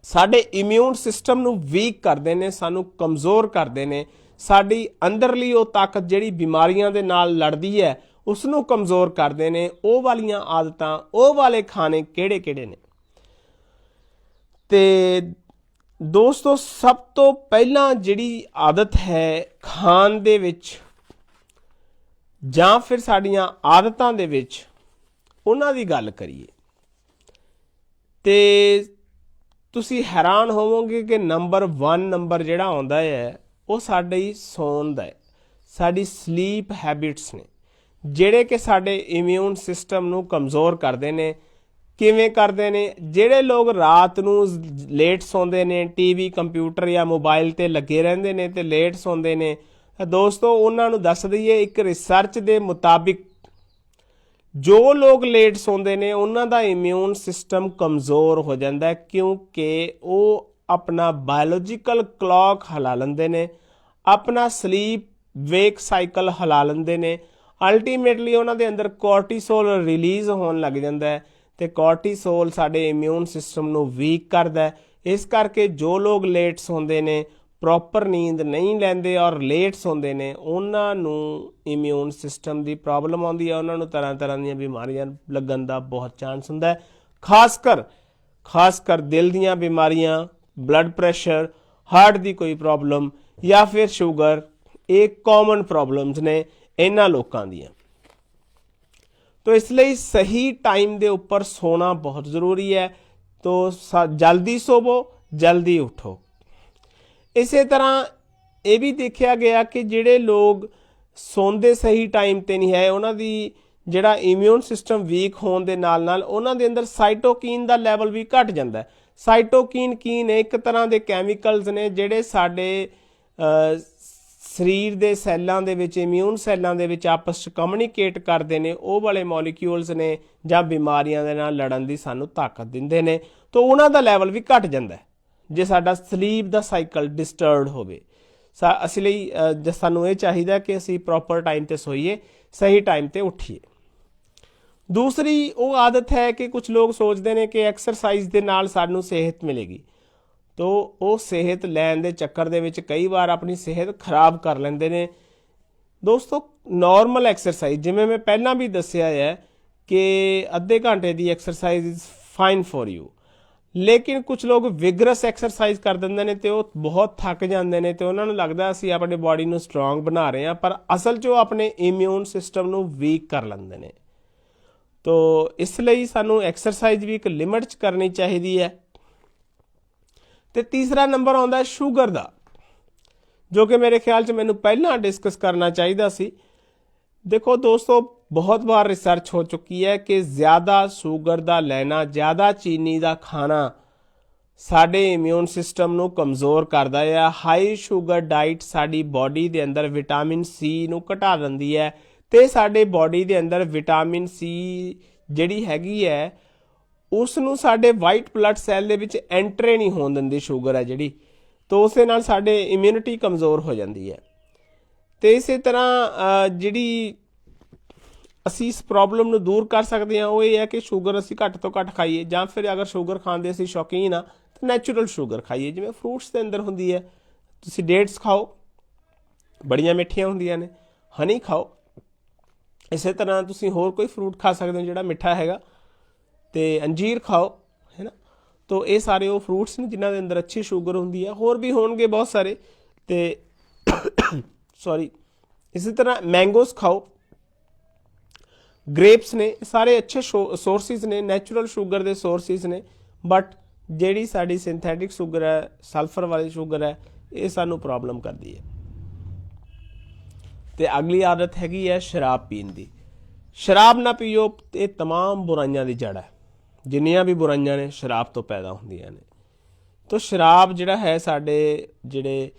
ਸਾਡੇ ਇਮਿਊਨ ਸਿਸਟਮ ਨੂੰ ਵੀਕ ਕਰਦੇ ਨੇ, ਸਾਨੂੰ ਕਮਜ਼ੋਰ ਕਰਦੇ ਨੇ, ਸਾਡੀ ਅੰਦਰਲੀ ਉਹ ਤਾਕਤ ਜਿਹੜੀ ਬਿਮਾਰੀਆਂ ਦੇ ਨਾਲ ਲੜਦੀ ਹੈ ਉਸ ਨੂੰ ਕਮਜ਼ੋਰ ਕਰਦੇ ਨੇ। ਉਹ ਵਾਲੀਆਂ ਆਦਤਾਂ, ਉਹ ਵਾਲੇ ਖਾਣੇ ਕਿਹੜੇ-ਕਿਹੜੇ ਨੇ? ਤੇ ਦੋਸਤੋ, ਸਭ ਤੋਂ ਪਹਿਲਾਂ ਜਿਹੜੀ ਆਦਤ ਹੈ ਖਾਣ ਦੇ ਵਿੱਚ ਜਾਂ ਫਿਰ ਸਾਡੀਆਂ ਆਦਤਾਂ ਦੇ ਵਿੱਚ, ਉਹਨਾਂ ਦੀ ਗੱਲ ਕਰੀਏ ਤੇ ਤੁਸੀਂ ਹੈਰਾਨ ਹੋਵੋਗੇ ਕਿ ਨੰਬਰ 1 ਜਿਹੜਾ ਆਉਂਦਾ ਹੈ ਉਹ ਸਾਡੀ ਸੌਣ ਦਾ ਹੈ। ਸਾਡੀ ਸਲੀਪ ਹੈਬਿਟਸ ਨੇ ਜਿਹੜੇ ਕਿ ਸਾਡੇ ਇਮਿਊਨ ਸਿਸਟਮ ਨੂੰ ਕਮਜ਼ੋਰ ਕਰਦੇ ਨੇ। ਕਿਵੇਂ ਕਰਦੇ ਨੇ? ਜਿਹੜੇ ਲੋਕ ਰਾਤ ਨੂੰ ਲੇਟ ਸੌਂਦੇ ਨੇ, ਟੀਵੀ, ਕੰਪਿਊਟਰ ਜਾਂ ਮੋਬਾਈਲ 'ਤੇ ਲੱਗੇ ਰਹਿੰਦੇ ਨੇ ਤੇ ਲੇਟ ਸੌਂਦੇ ਨੇ, ਦੋਸਤੋ ਉਹਨਾਂ ਨੂੰ ਦੱਸ ਦਈਏ, ਇੱਕ ਰਿਸਰਚ ਦੇ ਮੁਤਾਬਿਕ ਜੋ ਲੋਕ ਲੇਟ ਸੌਂਦੇ ਨੇ ਉਹਨਾਂ ਦਾ ਇਮਿਊਨ ਸਿਸਟਮ ਕਮਜ਼ੋਰ ਹੋ ਜਾਂਦਾ ਹੈ, ਕਿਉਂਕਿ ਉਹ ਆਪਣਾ ਬਾਇਓਲੋਜੀਕਲ ਕਲੌਕ ਹਿਲਾ ਲੈਂਦੇ ਨੇ, ਆਪਣਾ ਸਲੀਪ ਵੇਕ ਸਾਈਕਲ ਹਿਲਾ ਲੈਂਦੇ ਨੇ। ਅਲਟੀਮੇਟਲੀ ਉਹਨਾਂ ਦੇ ਅੰਦਰ ਕੋਰਟੀਸੋਲ ਰਿਲੀਜ਼ ਹੋਣ ਲੱਗ ਜਾਂਦਾ ਹੈ ਤੇ ਕੋਰਟੀਸੋਲ ਸਾਡੇ ਇਮਿਊਨ ਸਿਸਟਮ ਨੂੰ ਵੀਕ ਕਰਦਾ ਹੈ। ਇਸ ਕਰਕੇ ਜੋ ਲੋਕ ਲੇਟ ਸੌਂਦੇ ਨੇ, ਪ੍ਰੋਪਰ ਨੀਂਦ ਨਹੀਂ ਲੈਂਦੇ ਔਰ ਲੇਟ ਸੌਂਦੇ ਨੇ, ਉਹਨਾਂ ਨੂੰ ਇਮਿਊਨ ਸਿਸਟਮ ਦੀ ਪ੍ਰੋਬਲਮ ਆਉਂਦੀ ਹੈ, ਉਹਨਾਂ ਨੂੰ ਤਰ੍ਹਾਂ ਤਰ੍ਹਾਂ ਦੀਆਂ ਬਿਮਾਰੀਆਂ ਲੱਗਣ ਦਾ ਬਹੁਤ ਚਾਂਸ ਹੁੰਦਾ ਹੈ। ਖਾਸ ਕਰ ਦਿਲ ਦੀਆਂ ਬਿਮਾਰੀਆਂ, ਬਲੱਡ ਪ੍ਰੈਸ਼ਰ, ਹਾਰਟ ਦੀ ਕੋਈ ਪ੍ਰੋਬਲਮ ਜਾਂ ਫਿਰ ਸ਼ੂਗਰ, ਇਹ ਕਾਮਨ ਪ੍ਰੋਬਲਮਸ ਨੇ ਇਹਨਾਂ ਲੋਕਾਂ ਦੀਆਂ। ਤੋ ਇਸ ਲਈ ਸਹੀ ਟਾਈਮ ਦੇ ਉੱਪਰ ਸੋਣਾ ਬਹੁਤ ਜ਼ਰੂਰੀ ਹੈ। ਤੋ ਜਲਦੀ ਸੋਵੋ, ਜਲਦੀ ਉਠੋ। ਇਸੇ ਤਰ੍ਹਾਂ ਇਹ ਵੀ ਦੇਖਿਆ ਗਿਆ ਕਿ ਜਿਹੜੇ ਲੋਕ ਸੌਂਦੇ ਸਹੀ ਟਾਈਮ 'ਤੇ ਨਹੀਂ ਹੈ, ਉਹਨਾਂ ਦੀ ਜਿਹੜਾ ਇਮਿਊਨ ਸਿਸਟਮ ਵੀਕ ਹੋਣ ਦੇ ਨਾਲ ਨਾਲ ਉਹਨਾਂ ਦੇ ਅੰਦਰ ਸਾਈਟੋਕੀਨ ਦਾ ਲੈਵਲ ਵੀ ਘਟ ਜਾਂਦਾ। ਸਾਈਟੋਕੀਨ ਕੀ ਨੇ? ਇੱਕ ਤਰ੍ਹਾਂ ਦੇ ਕੈਮੀਕਲਸ ਨੇ ਜਿਹੜੇ ਸਾਡੇ ਸਰੀਰ ਦੇ ਸੈੱਲਾਂ ਦੇ ਵਿੱਚ, ਇਮਿਊਨ ਸੈੱਲਾਂ ਦੇ ਵਿੱਚ ਆਪਸ 'ਚ ਕਮਿਊਨੀਕੇਟ ਕਰਦੇ ਨੇ। ਉਹ ਵਾਲੇ ਮੋਲੀਕਿਊਲਸ ਨੇ ਜਾਂ ਬਿਮਾਰੀਆਂ ਦੇ ਨਾਲ ਲੜਨ ਦੀ ਸਾਨੂੰ ਤਾਕਤ ਦਿੰਦੇ ਨੇ, ਤਾਂ ਉਹਨਾਂ ਦਾ ਲੈਵਲ ਵੀ ਘਟ ਜਾਂਦਾ। ਜੇ ਸਾਡਾ ਸਲੀਪ ਦਾ ਸਾਈਕਲ ਡਿਸਟਰਬਡ ਹੋਵੇ। ਇਸ ਲਈ ਸਾਨੂੰ ਇਹ ਚਾਹੀਦਾ ਕਿ ਅਸੀਂ ਪ੍ਰੋਪਰ ਟਾਈਮ 'ਤੇ ਸੋਈਏ, ਸਹੀ ਟਾਈਮ 'ਤੇ ਉੱਠੀਏ। ਦੂਸਰੀ ਉਹ ਆਦਤ ਹੈ ਕਿ ਕੁਝ ਲੋਕ ਸੋਚਦੇ ਨੇ ਕਿ ਐਕਸਰਸਾਈਜ਼ ਦੇ ਨਾਲ ਸਾਨੂੰ ਸਿਹਤ ਮਿਲੇਗੀ, ਤੋ ਉਹ ਸਿਹਤ ਲੈਣ ਦੇ ਚੱਕਰ ਦੇ ਵਿੱਚ ਕਈ ਵਾਰ ਆਪਣੀ ਸਿਹਤ ਖਰਾਬ ਕਰ ਲੈਂਦੇ ਨੇ। ਦੋਸਤੋ, ਨੋਰਮਲ ਐਕਸਰਸਾਈਜ਼, ਜਿਵੇਂ ਮੈਂ ਪਹਿਲਾਂ ਵੀ ਦੱਸਿਆ ਹੈ ਕਿ ਅੱਧੇ ਘੰਟੇ ਦੀ exercise is fine for you, ਲੇਕਿਨ ਕੁਝ ਲੋਕ ਵਿਗਰਸ ਐਕਸਰਸਾਈਜ਼ ਕਰ ਦਿੰਦੇ ਨੇ ਅਤੇ ਉਹ ਬਹੁਤ ਥੱਕ ਜਾਂਦੇ ਨੇ ਅਤੇ ਉਹਨਾਂ ਨੂੰ ਲੱਗਦਾ ਅਸੀਂ ਆਪਣੇ ਬਾਡੀ ਨੂੰ ਸਟਰੋਂਗ ਬਣਾ ਰਹੇ ਹਾਂ, ਪਰ ਅਸਲ 'ਚ ਉਹ ਆਪਣੇ ਇਮਿਊਨ ਸਿਸਟਮ ਨੂੰ ਵੀਕ ਕਰ ਲੈਂਦੇ ਨੇ। ਤੋ ਇਸ ਲਈ ਸਾਨੂੰ ਐਕਸਰਸਾਈਜ਼ ਵੀ ਇੱਕ ਲਿਮਟ 'ਚ ਕਰਨੀ ਚਾਹੀਦੀ ਹੈ। ਅਤੇ ਤੀਸਰਾ ਨੰਬਰ ਆਉਂਦਾ ਸ਼ੂਗਰ ਦਾ, ਜੋ ਕਿ ਮੇਰੇ ਖਿਆਲ 'ਚ ਮੈਨੂੰ ਪਹਿਲਾਂ ਡਿਸਕਸ ਕਰਨਾ ਚਾਹੀਦਾ ਸੀ। ਦੇਖੋ ਦੋਸਤੋ, ਬਹੁਤ ਵਾਰ ਰਿਸਰਚ ਹੋ ਚੁੱਕੀ ਹੈ ਕਿ ਜ਼ਿਆਦਾ ਸ਼ੂਗਰ ਦਾ ਲੈਣਾ, ਜ਼ਿਆਦਾ ਚੀਨੀ ਦਾ ਖਾਣਾ ਸਾਡੇ ਇਮਿਊਨ ਸਿਸਟਮ ਨੂੰ ਕਮਜ਼ੋਰ ਕਰਦਾ ਹੈ। ਹਾਈ ਸ਼ੂਗਰ ਡਾਈਟ ਸਾਡੀ ਬਾਡੀ ਦੇ ਅੰਦਰ ਵਿਟਾਮਿਨ ਸੀ ਨੂੰ ਘਟਾ ਦਿੰਦੀ ਹੈ ਅਤੇ ਸਾਡੇ ਬਾਡੀ ਦੇ ਅੰਦਰ ਵਿਟਾਮਿਨ ਸੀ ਜਿਹੜੀ ਹੈਗੀ ਹੈ ਉਸ ਨੂੰ ਸਾਡੇ ਵਾਈਟ ਬਲੱਡ ਸੈੱਲ ਦੇ ਵਿੱਚ ਐਂਟਰ ਨਹੀਂ ਹੋਣ ਦਿੰਦੀ ਸ਼ੂਗਰ ਹੈ ਜਿਹੜੀ, ਤਾਂ ਉਸ ਦੇ ਨਾਲ ਸਾਡੇ ਇਮਿਊਨਿਟੀ ਕਮਜ਼ੋਰ ਹੋ ਜਾਂਦੀ ਹੈ। ਅਤੇ ਇਸੇ ਤਰ੍ਹਾਂ ਜਿਹੜੀ ਅਸੀਂ ਇਸ ਪ੍ਰੋਬਲਮ ਨੂੰ ਦੂਰ ਕਰ ਸਕਦੇ ਹਾਂ ਉਹ ਇਹ ਹੈ ਕਿ ਸ਼ੂਗਰ ਅਸੀਂ ਘੱਟ ਤੋਂ ਘੱਟ ਖਾਈਏ, ਜਾਂ ਫਿਰ ਅਗਰ ਸ਼ੂਗਰ ਖਾਣ ਦੇ ਅਸੀਂ ਸ਼ੌਕੀਨ ਆ ਤਾਂ ਨੈਚੁਰਲ ਸ਼ੂਗਰ ਖਾਈਏ, ਜਿਵੇਂ ਫਰੂਟਸ ਦੇ ਅੰਦਰ ਹੁੰਦੀ ਹੈ। ਤੁਸੀਂ ਡੇਟਸ ਖਾਓ, ਬੜੀਆਂ ਮਿੱਠੀਆਂ ਹੁੰਦੀਆਂ ਨੇ, ਹਨੀ ਖਾਓ। ਇਸੇ ਤਰ੍ਹਾਂ ਤੁਸੀਂ ਹੋਰ ਕੋਈ ਫਰੂਟ ਖਾ ਸਕਦੇ ਹੋ ਜਿਹੜਾ ਮਿੱਠਾ ਹੈਗਾ, ਅਤੇ ਅੰਜੀਰ ਖਾਓ, ਹੈ ਨਾ। ਤੋ ਇਹ ਸਾਰੇ ਉਹ ਫਰੂਟਸ ਨੇ ਜਿਨ੍ਹਾਂ ਦੇ ਅੰਦਰ ਅੱਛੀ ਸ਼ੂਗਰ ਹੁੰਦੀ ਹੈ, ਹੋਰ ਵੀ ਹੋਣਗੇ ਬਹੁਤ ਸਾਰੇ, ਅਤੇ ਸੌਰੀ ਇਸੇ ਤਰ੍ਹਾਂ ਮੈਂਗੋਸ ਖਾਓ, ਗ੍ਰੇਪਸ ਨੇ, ਸਾਰੇ ਅੱਛੇ ਸੋਰਸਿਸ ਨੇ, ਨੈਚੁਰਲ ਸ਼ੂਗਰ ਦੇ ਸੋਰਸਿਸ ਨੇ। ਬਟ ਜਿਹੜੀ ਸਾਡੀ ਸਿੰਥੈਟਿਕ ਸ਼ੂਗਰ ਹੈ, ਸਲਫਰ ਵਾਲੀ ਸ਼ੂਗਰ ਹੈ, ਇਹ ਸਾਨੂੰ ਪ੍ਰੋਬਲਮ ਕਰਦੀ ਹੈ। ਅਤੇ ਅਗਲੀ ਆਦਤ ਹੈਗੀ ਹੈ ਸ਼ਰਾਬ ਪੀਣ ਦੀ। ਸ਼ਰਾਬ ਨਾ ਪੀਓ, ਇਹ ਤਮਾਮ ਬੁਰਾਈਆਂ ਦੀ ਜੜ ਹੈ। ਜਿੰਨੀਆਂ ਵੀ ਬੁਰਾਈਆਂ ਨੇ ਸ਼ਰਾਬ ਤੋਂ ਪੈਦਾ ਹੁੰਦੀਆਂ ਨੇ। ਤੋ ਸ਼ਰਾਬ ਜਿਹੜਾ ਹੈ ਸਾਡੇ ਜਿਹੜੇ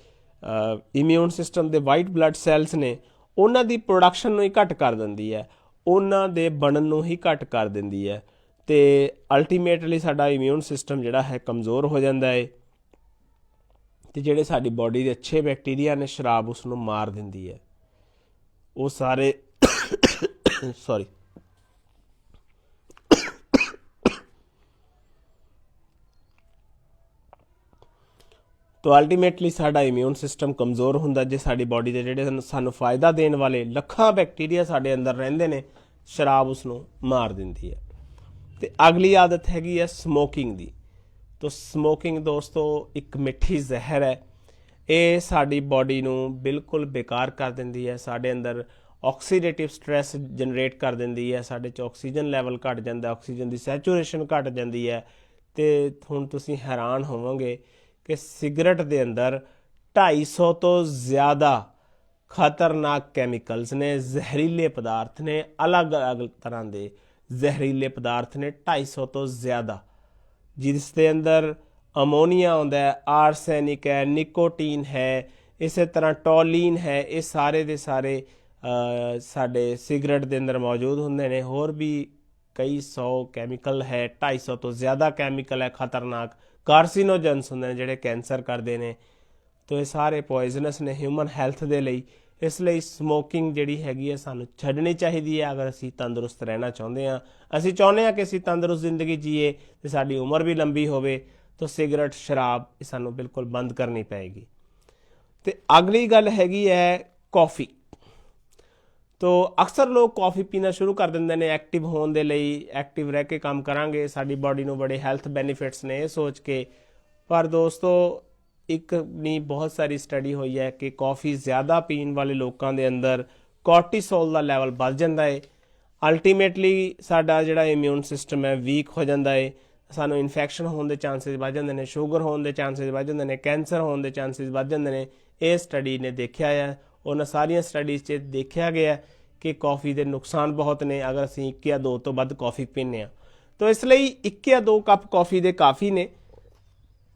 ਇਮਿਊਨ ਸਿਸਟਮ ਦੇ ਵਾਈਟ ਬਲੱਡ ਸੈੱਲਸ ਨੇ ਉਹਨਾਂ ਦੀ ਪ੍ਰੋਡਕਸ਼ਨ ਨੂੰ ਹੀ ਘੱਟ ਕਰ ਦਿੰਦੀ ਹੈ, ਉਹਨਾਂ ਦੇ ਬਣਨ ਨੂੰ ਹੀ ਘੱਟ ਕਰ ਦਿੰਦੀ ਹੈ, ਅਤੇ ਅਲਟੀਮੇਟਲੀ ਸਾਡਾ ਇਮਿਊਨ ਸਿਸਟਮ ਜਿਹੜਾ ਹੈ ਕਮਜ਼ੋਰ ਹੋ ਜਾਂਦਾ ਹੈ, ਅਤੇ ਜਿਹੜੇ ਸਾਡੀ ਬਾਡੀ ਦੇ ਅੱਛੇ ਬੈਕਟੀਰੀਆ ਨੇ ਸ਼ਰਾਬ ਉਸ ਨੂੰ ਮਾਰ ਦਿੰਦੀ ਹੈ। ਉਹ ਸਾਰੇ ਸੌਰੀ ਤੋ ਅਲਟੀਮੇਟਲੀ ਸਾਡਾ ਇਮਿਊਨ ਸਿਸਟਮ ਕਮਜ਼ੋਰ ਹੁੰਦਾ ਜੇ ਸਾਡੀ ਬਾਡੀ ਦੇ ਜਿਹੜੇ ਸਾਨੂੰ ਫਾਇਦਾ ਦੇਣ ਵਾਲੇ ਲੱਖਾਂ ਬੈਕਟੀਰੀਆ ਸਾਡੇ ਅੰਦਰ ਰਹਿੰਦੇ ਨੇ, ਸ਼ਰਾਬ ਉਸ ਨੂੰ ਮਾਰ ਦਿੰਦੀ ਹੈ। ਅਤੇ ਅਗਲੀ ਆਦਤ ਹੈਗੀ ਹੈ ਸਮੋਕਿੰਗ ਦੀ। ਤੋ ਸਮੋਕਿੰਗ ਦੋਸਤੋ ਇੱਕ ਮਿੱਠੀ ਜ਼ਹਿਰ ਹੈ। ਇਹ ਸਾਡੀ ਬਾਡੀ ਨੂੰ ਬਿਲਕੁਲ ਬੇਕਾਰ ਕਰ ਦਿੰਦੀ ਹੈ, ਸਾਡੇ ਅੰਦਰ ਆਕਸੀਡੇਟਿਵ ਸਟ੍ਰੈਸ ਜਨਰੇਟ ਕਰ ਦਿੰਦੀ ਹੈ, ਸਾਡੇ 'ਚ ਆਕਸੀਜਨ ਲੈਵਲ ਘੱਟ ਜਾਂਦਾ, ਆਕਸੀਜਨ ਦੀ ਸੈਚੂਰੇਸ਼ਨ ਘੱਟ ਜਾਂਦੀ ਹੈ। ਅਤੇ ਹੁਣ ਤੁਸੀਂ ਹੈਰਾਨ ਹੋਵੋਗੇ ਕਿ ਸਿਗਰਟ ਦੇ ਅੰਦਰ 250 ਤੋਂ ਜ਼ਿਆਦਾ ਖਤਰਨਾਕ ਕੈਮੀਕਲਸ ਨੇ, ਜ਼ਹਿਰੀਲੇ ਪਦਾਰਥ ਨੇ, ਅਲੱਗ-ਅਲੱਗ ਤਰ੍ਹਾਂ ਦੇ ਜ਼ਹਿਰੀਲੇ ਪਦਾਰਥ ਨੇ, 250 ਤੋਂ ਜ਼ਿਆਦਾ, ਜਿਸ ਦੇ ਅੰਦਰ ਅਮੋਨੀਆ ਆਉਂਦਾ ਹੈ, ਆਰਸੈਨਿਕ ਹੈ, ਨਿਕੋਟੀਨ ਹੈ, ਇਸੇ ਤਰ੍ਹਾਂ ਟੋਲੀਨ ਹੈ। ਇਹ ਸਾਰੇ ਦੇ ਸਾਰੇ ਸਾਡੇ ਸਿਗਰਟ ਦੇ ਅੰਦਰ ਮੌਜੂਦ ਹੁੰਦੇ ਨੇ। ਹੋਰ ਵੀ ਕਈ 100 ਕੈਮੀਕਲ ਹੈ, 250 ਤੋਂ ਜ਼ਿਆਦਾ ਕੈਮੀਕਲ ਹੈ ਖਤਰਨਾਕ, ਕਾਰਸੀਨੋਜਨਸ ਹੁੰਦੇ ਨੇ ਜਿਹੜੇ ਕੈਂਸਰ ਕਰਦੇ ਨੇ। ਤੋ ਇਹ ਸਾਰੇ ਪੋਇਜ਼ਨਸ ਨੇ ਹਿਊਮਨ ਹੈਲਥ ਦੇ ਲਈ। ਇਸ ਲਈ ਸਮੋਕਿੰਗ ਜਿਹੜੀ ਹੈਗੀ ਹੈ ਸਾਨੂੰ ਛੱਡਣੀ ਚਾਹੀਦੀ ਹੈ ਅਗਰ ਅਸੀਂ ਤੰਦਰੁਸਤ ਰਹਿਣਾ ਚਾਹੁੰਦੇ ਹਾਂ। ਅਸੀਂ ਚਾਹੁੰਦੇ ਹਾਂ ਕਿ ਅਸੀਂ ਤੰਦਰੁਸਤ ਜ਼ਿੰਦਗੀ ਜੀਏ ਅਤੇ ਸਾਡੀ ਉਮਰ ਵੀ ਲੰਬੀ ਹੋਵੇ, ਤਾਂ ਸਿਗਰਟ, ਸ਼ਰਾਬ ਇਹ ਸਾਨੂੰ ਬਿਲਕੁਲ ਬੰਦ ਕਰਨੀ ਪਏਗੀ। ਅਤੇ ਅਗਲੀ ਗੱਲ ਹੈਗੀ ਹੈ ਕੌਫੀ। ਤੋ ਅਕਸਰ ਲੋਕ ਕੌਫੀ ਪੀਣਾ ਸ਼ੁਰੂ ਕਰ ਦਿੰਦੇ ਨੇ ਐਕਟਿਵ ਹੋਣ ਦੇ ਲਈ, ਐਕਟਿਵ ਰਹਿ ਕੇ ਕੰਮ ਕਰਾਂਗੇ, ਸਾਡੀ ਬਾਡੀ ਨੂੰ ਬੜੇ ਹੈਲਥ ਬੈਨੀਫਿਟਸ ਨੇ ਇਹ ਸੋਚ ਕੇ। ਪਰ ਦੋਸਤੋ ਇੱਕ ਨਹੀਂ ਬਹੁਤ ਸਾਰੀ ਸਟੱਡੀ ਹੋਈ ਹੈ ਕਿ ਕੌਫੀ ਜ਼ਿਆਦਾ ਪੀਣ ਵਾਲੇ ਲੋਕਾਂ ਦੇ ਅੰਦਰ ਕੋਰਟੀਸੋਲ ਦਾ ਲੈਵਲ ਵੱਧ ਜਾਂਦਾ ਹੈ। ਅਲਟੀਮੇਟਲੀ ਸਾਡਾ ਜਿਹੜਾ ਇਮਿਊਨ ਸਿਸਟਮ ਹੈ ਵੀਕ ਹੋ ਜਾਂਦਾ ਹੈ, ਸਾਨੂੰ ਇਨਫੈਕਸ਼ਨ ਹੋਣ ਦੇ ਚਾਂਸਿਸ ਵੱਧ ਜਾਂਦੇ ਨੇ, ਸ਼ੂਗਰ ਹੋਣ ਦੇ ਚਾਂਸਿਸ ਵੱਧ ਜਾਂਦੇ ਨੇ, ਕੈਂਸਰ ਹੋਣ ਦੇ ਚਾਂਸਿਸ ਵੱਧ ਜਾਂਦੇ ਨੇ। ਇਹ ਸਟੱਡੀ ਨੇ ਦੇਖਿਆ ਹੈ, ਉਹਨਾਂ ਸਾਰੀਆਂ ਸਟੱਡੀਜ਼ 'ਚ ਦੇਖਿਆ ਗਿਆ ਕਿ ਕੌਫੀ ਦੇ ਨੁਕਸਾਨ ਬਹੁਤ ਨੇ ਅਗਰ ਅਸੀਂ 1 ਜਾਂ 2 ਤੋਂ ਵੱਧ ਕੌਫੀ ਪੀਂਦੇ ਹਾਂ। ਤਾਂ ਇਸ ਲਈ 1 ਜਾਂ 2 ਕੱਪ ਕੌਫੀ ਦੇ ਕਾਫੀ ਨੇ,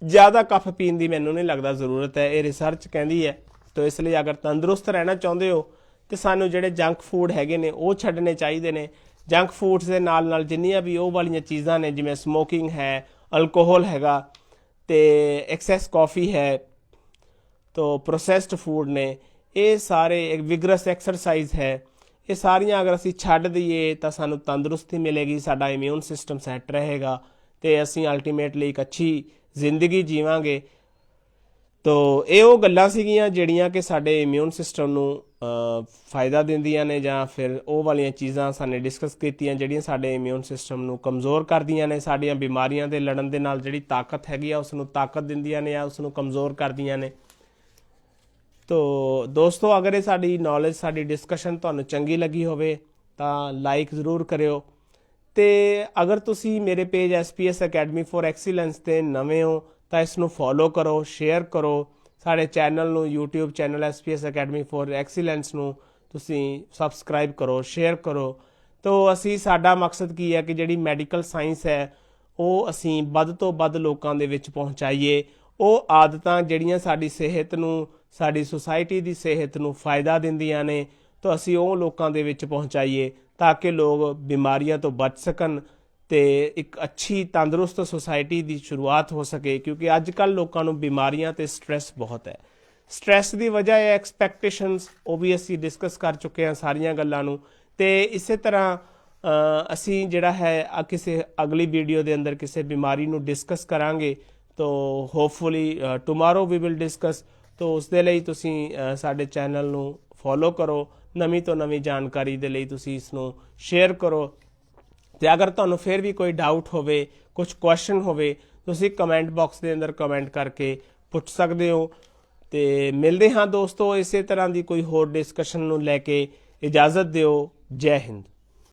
ਜ਼ਿਆਦਾ ਕੱਪ ਪੀਣ ਦੀ ਮੈਨੂੰ ਨਹੀਂ ਲੱਗਦਾ ਜ਼ਰੂਰਤ ਹੈ, ਇਹ ਰਿਸਰਚ ਕਹਿੰਦੀ ਹੈ। ਤਾਂ ਇਸ ਲਈ ਅਗਰ ਤੰਦਰੁਸਤ ਰਹਿਣਾ ਚਾਹੁੰਦੇ ਹੋ ਤਾਂ ਸਾਨੂੰ ਜਿਹੜੇ ਜੰਕ ਫੂਡ ਹੈਗੇ ਨੇ ਉਹ ਛੱਡਣੇ ਚਾਹੀਦੇ ਨੇ। ਜੰਕ ਫੂਡਸ ਦੇ ਨਾਲ ਨਾਲ ਜਿੰਨੀਆਂ ਵੀ ਉਹ ਵਾਲੀਆਂ ਚੀਜ਼ਾਂ ਨੇ ਜਿਵੇਂ ਸਮੋਕਿੰਗ ਹੈ, ਅਲਕੋਹਲ ਹੈਗਾ, ਤੇ ਐਕਸੈਸ ਕਾਫੀ ਹੈ, तो प्रोसैस्ड फूड ने, ये सारे एक विगरस एक्सरसाइज है, ये सारियां अगर असी छड्ड दईए तो सानू तंदुरुस्ती मिलेगी, साडा इम्यून सिस्टम सैट रहेगा तो असी अल्टीमेटली एक अच्छी जिंदगी जीवांगे। तो ये वो गल्लां सीगियां जिहड़ियां कि साडे इम्यून सिस्टम नू फायदा दिंदियां ने, जां फिर वो वालियां चीज़ां साने डिस्कस कीतियां जिहड़ियां साडे इम्यून सिस्टम नू कमज़ोर करदियां ने, साडियां बीमारियां दे लड़न दे नाल जिहड़ी ताकत हैगी आ उसनू ताकत दिंदियां ने या उसनू कमज़ोर करदियां ने। तो दोस्तों अगर ये साडी नॉलेज साडी डिस्कशन तुहानू चंगी लगी होवे तो लाइक ज़रूर करियो, तो अगर तुसी मेरे page SPS academy for excellence ते नवे हो तो इसनू फॉलो करो, शेयर करो, साढ़े चैनल नू YouTube channel SPS academy for excellence नू तुसी सबसक्राइब करो, शेयर करो। तो असी साडा मकसद की है कि जिहड़ी मैडिकल साइंस है वो असी वध तो वध लोकां दे विच पहुँचाइए, ਉਹ ਆਦਤਾਂ ਜਿਹੜੀਆਂ ਸਾਡੀ ਸਿਹਤ ਨੂੰ, ਸਾਡੀ ਸੁਸਾਇਟੀ ਦੀ ਸਿਹਤ ਨੂੰ ਫਾਇਦਾ ਦਿੰਦੀਆਂ ਨੇ, ਤਾਂ ਅਸੀਂ ਉਹ ਲੋਕਾਂ ਦੇ ਵਿੱਚ ਪਹੁੰਚਾਈਏ ਤਾਂ ਕਿ ਲੋਕ ਬਿਮਾਰੀਆਂ ਤੋਂ ਬਚ ਸਕਣ ਤੇ ਇੱਕ ਅੱਛੀ ਤੰਦਰੁਸਤ ਸੁਸਾਇਟੀ ਦੀ ਸ਼ੁਰੂਆਤ ਹੋ ਸਕੇ। ਕਿਉਂਕਿ ਅੱਜ ਕੱਲ੍ਹ ਲੋਕਾਂ ਨੂੰ ਬਿਮਾਰੀਆਂ ਤੇ ਸਟ੍ਰੈਸ ਬਹੁਤ ਹੈ। ਸਟ੍ਰੈਸ ਦੀ ਵਜ੍ਹਾ ਹੈ ਐਕਸਪੈਕਟੇਸ਼ਨਸ, ਉਹ ਵੀ ਅਸੀਂ ਡਿਸਕਸ ਕਰ ਚੁੱਕੇ ਹਾਂ ਸਾਰੀਆਂ ਗੱਲਾਂ ਨੂੰ। ਤੇ ਇਸੇ ਤਰ੍ਹਾਂ ਅਸੀਂ ਜਿਹੜਾ ਹੈ ਕਿਸੇ ਅਗਲੀ ਵੀਡੀਓ ਦੇ ਅੰਦਰ ਕਿਸੇ ਬਿਮਾਰੀ ਨੂੰ ਡਿਸਕਸ ਕਰਾਂਗੇ। तो hopefully tomorrow we will discuss. तो उस दे लई तुसी साडे चैनल नू फॉलो करो, नवीं तो नवीं जानकारी दे लई तुसी इसनू शेयर करो। ते अगर तुहानू फिर भी कोई डाउट होवे, कुछ क्वेश्चन होवे, तुसी कमेंट बॉक्स दे अंदर कमेंट करके पुछ सकदे हो। ते मिलदे हां दोस्तों इसे तरह दी कोई होर डिस्कशन नू लैके। इजाज़त दिओ। जय हिंद।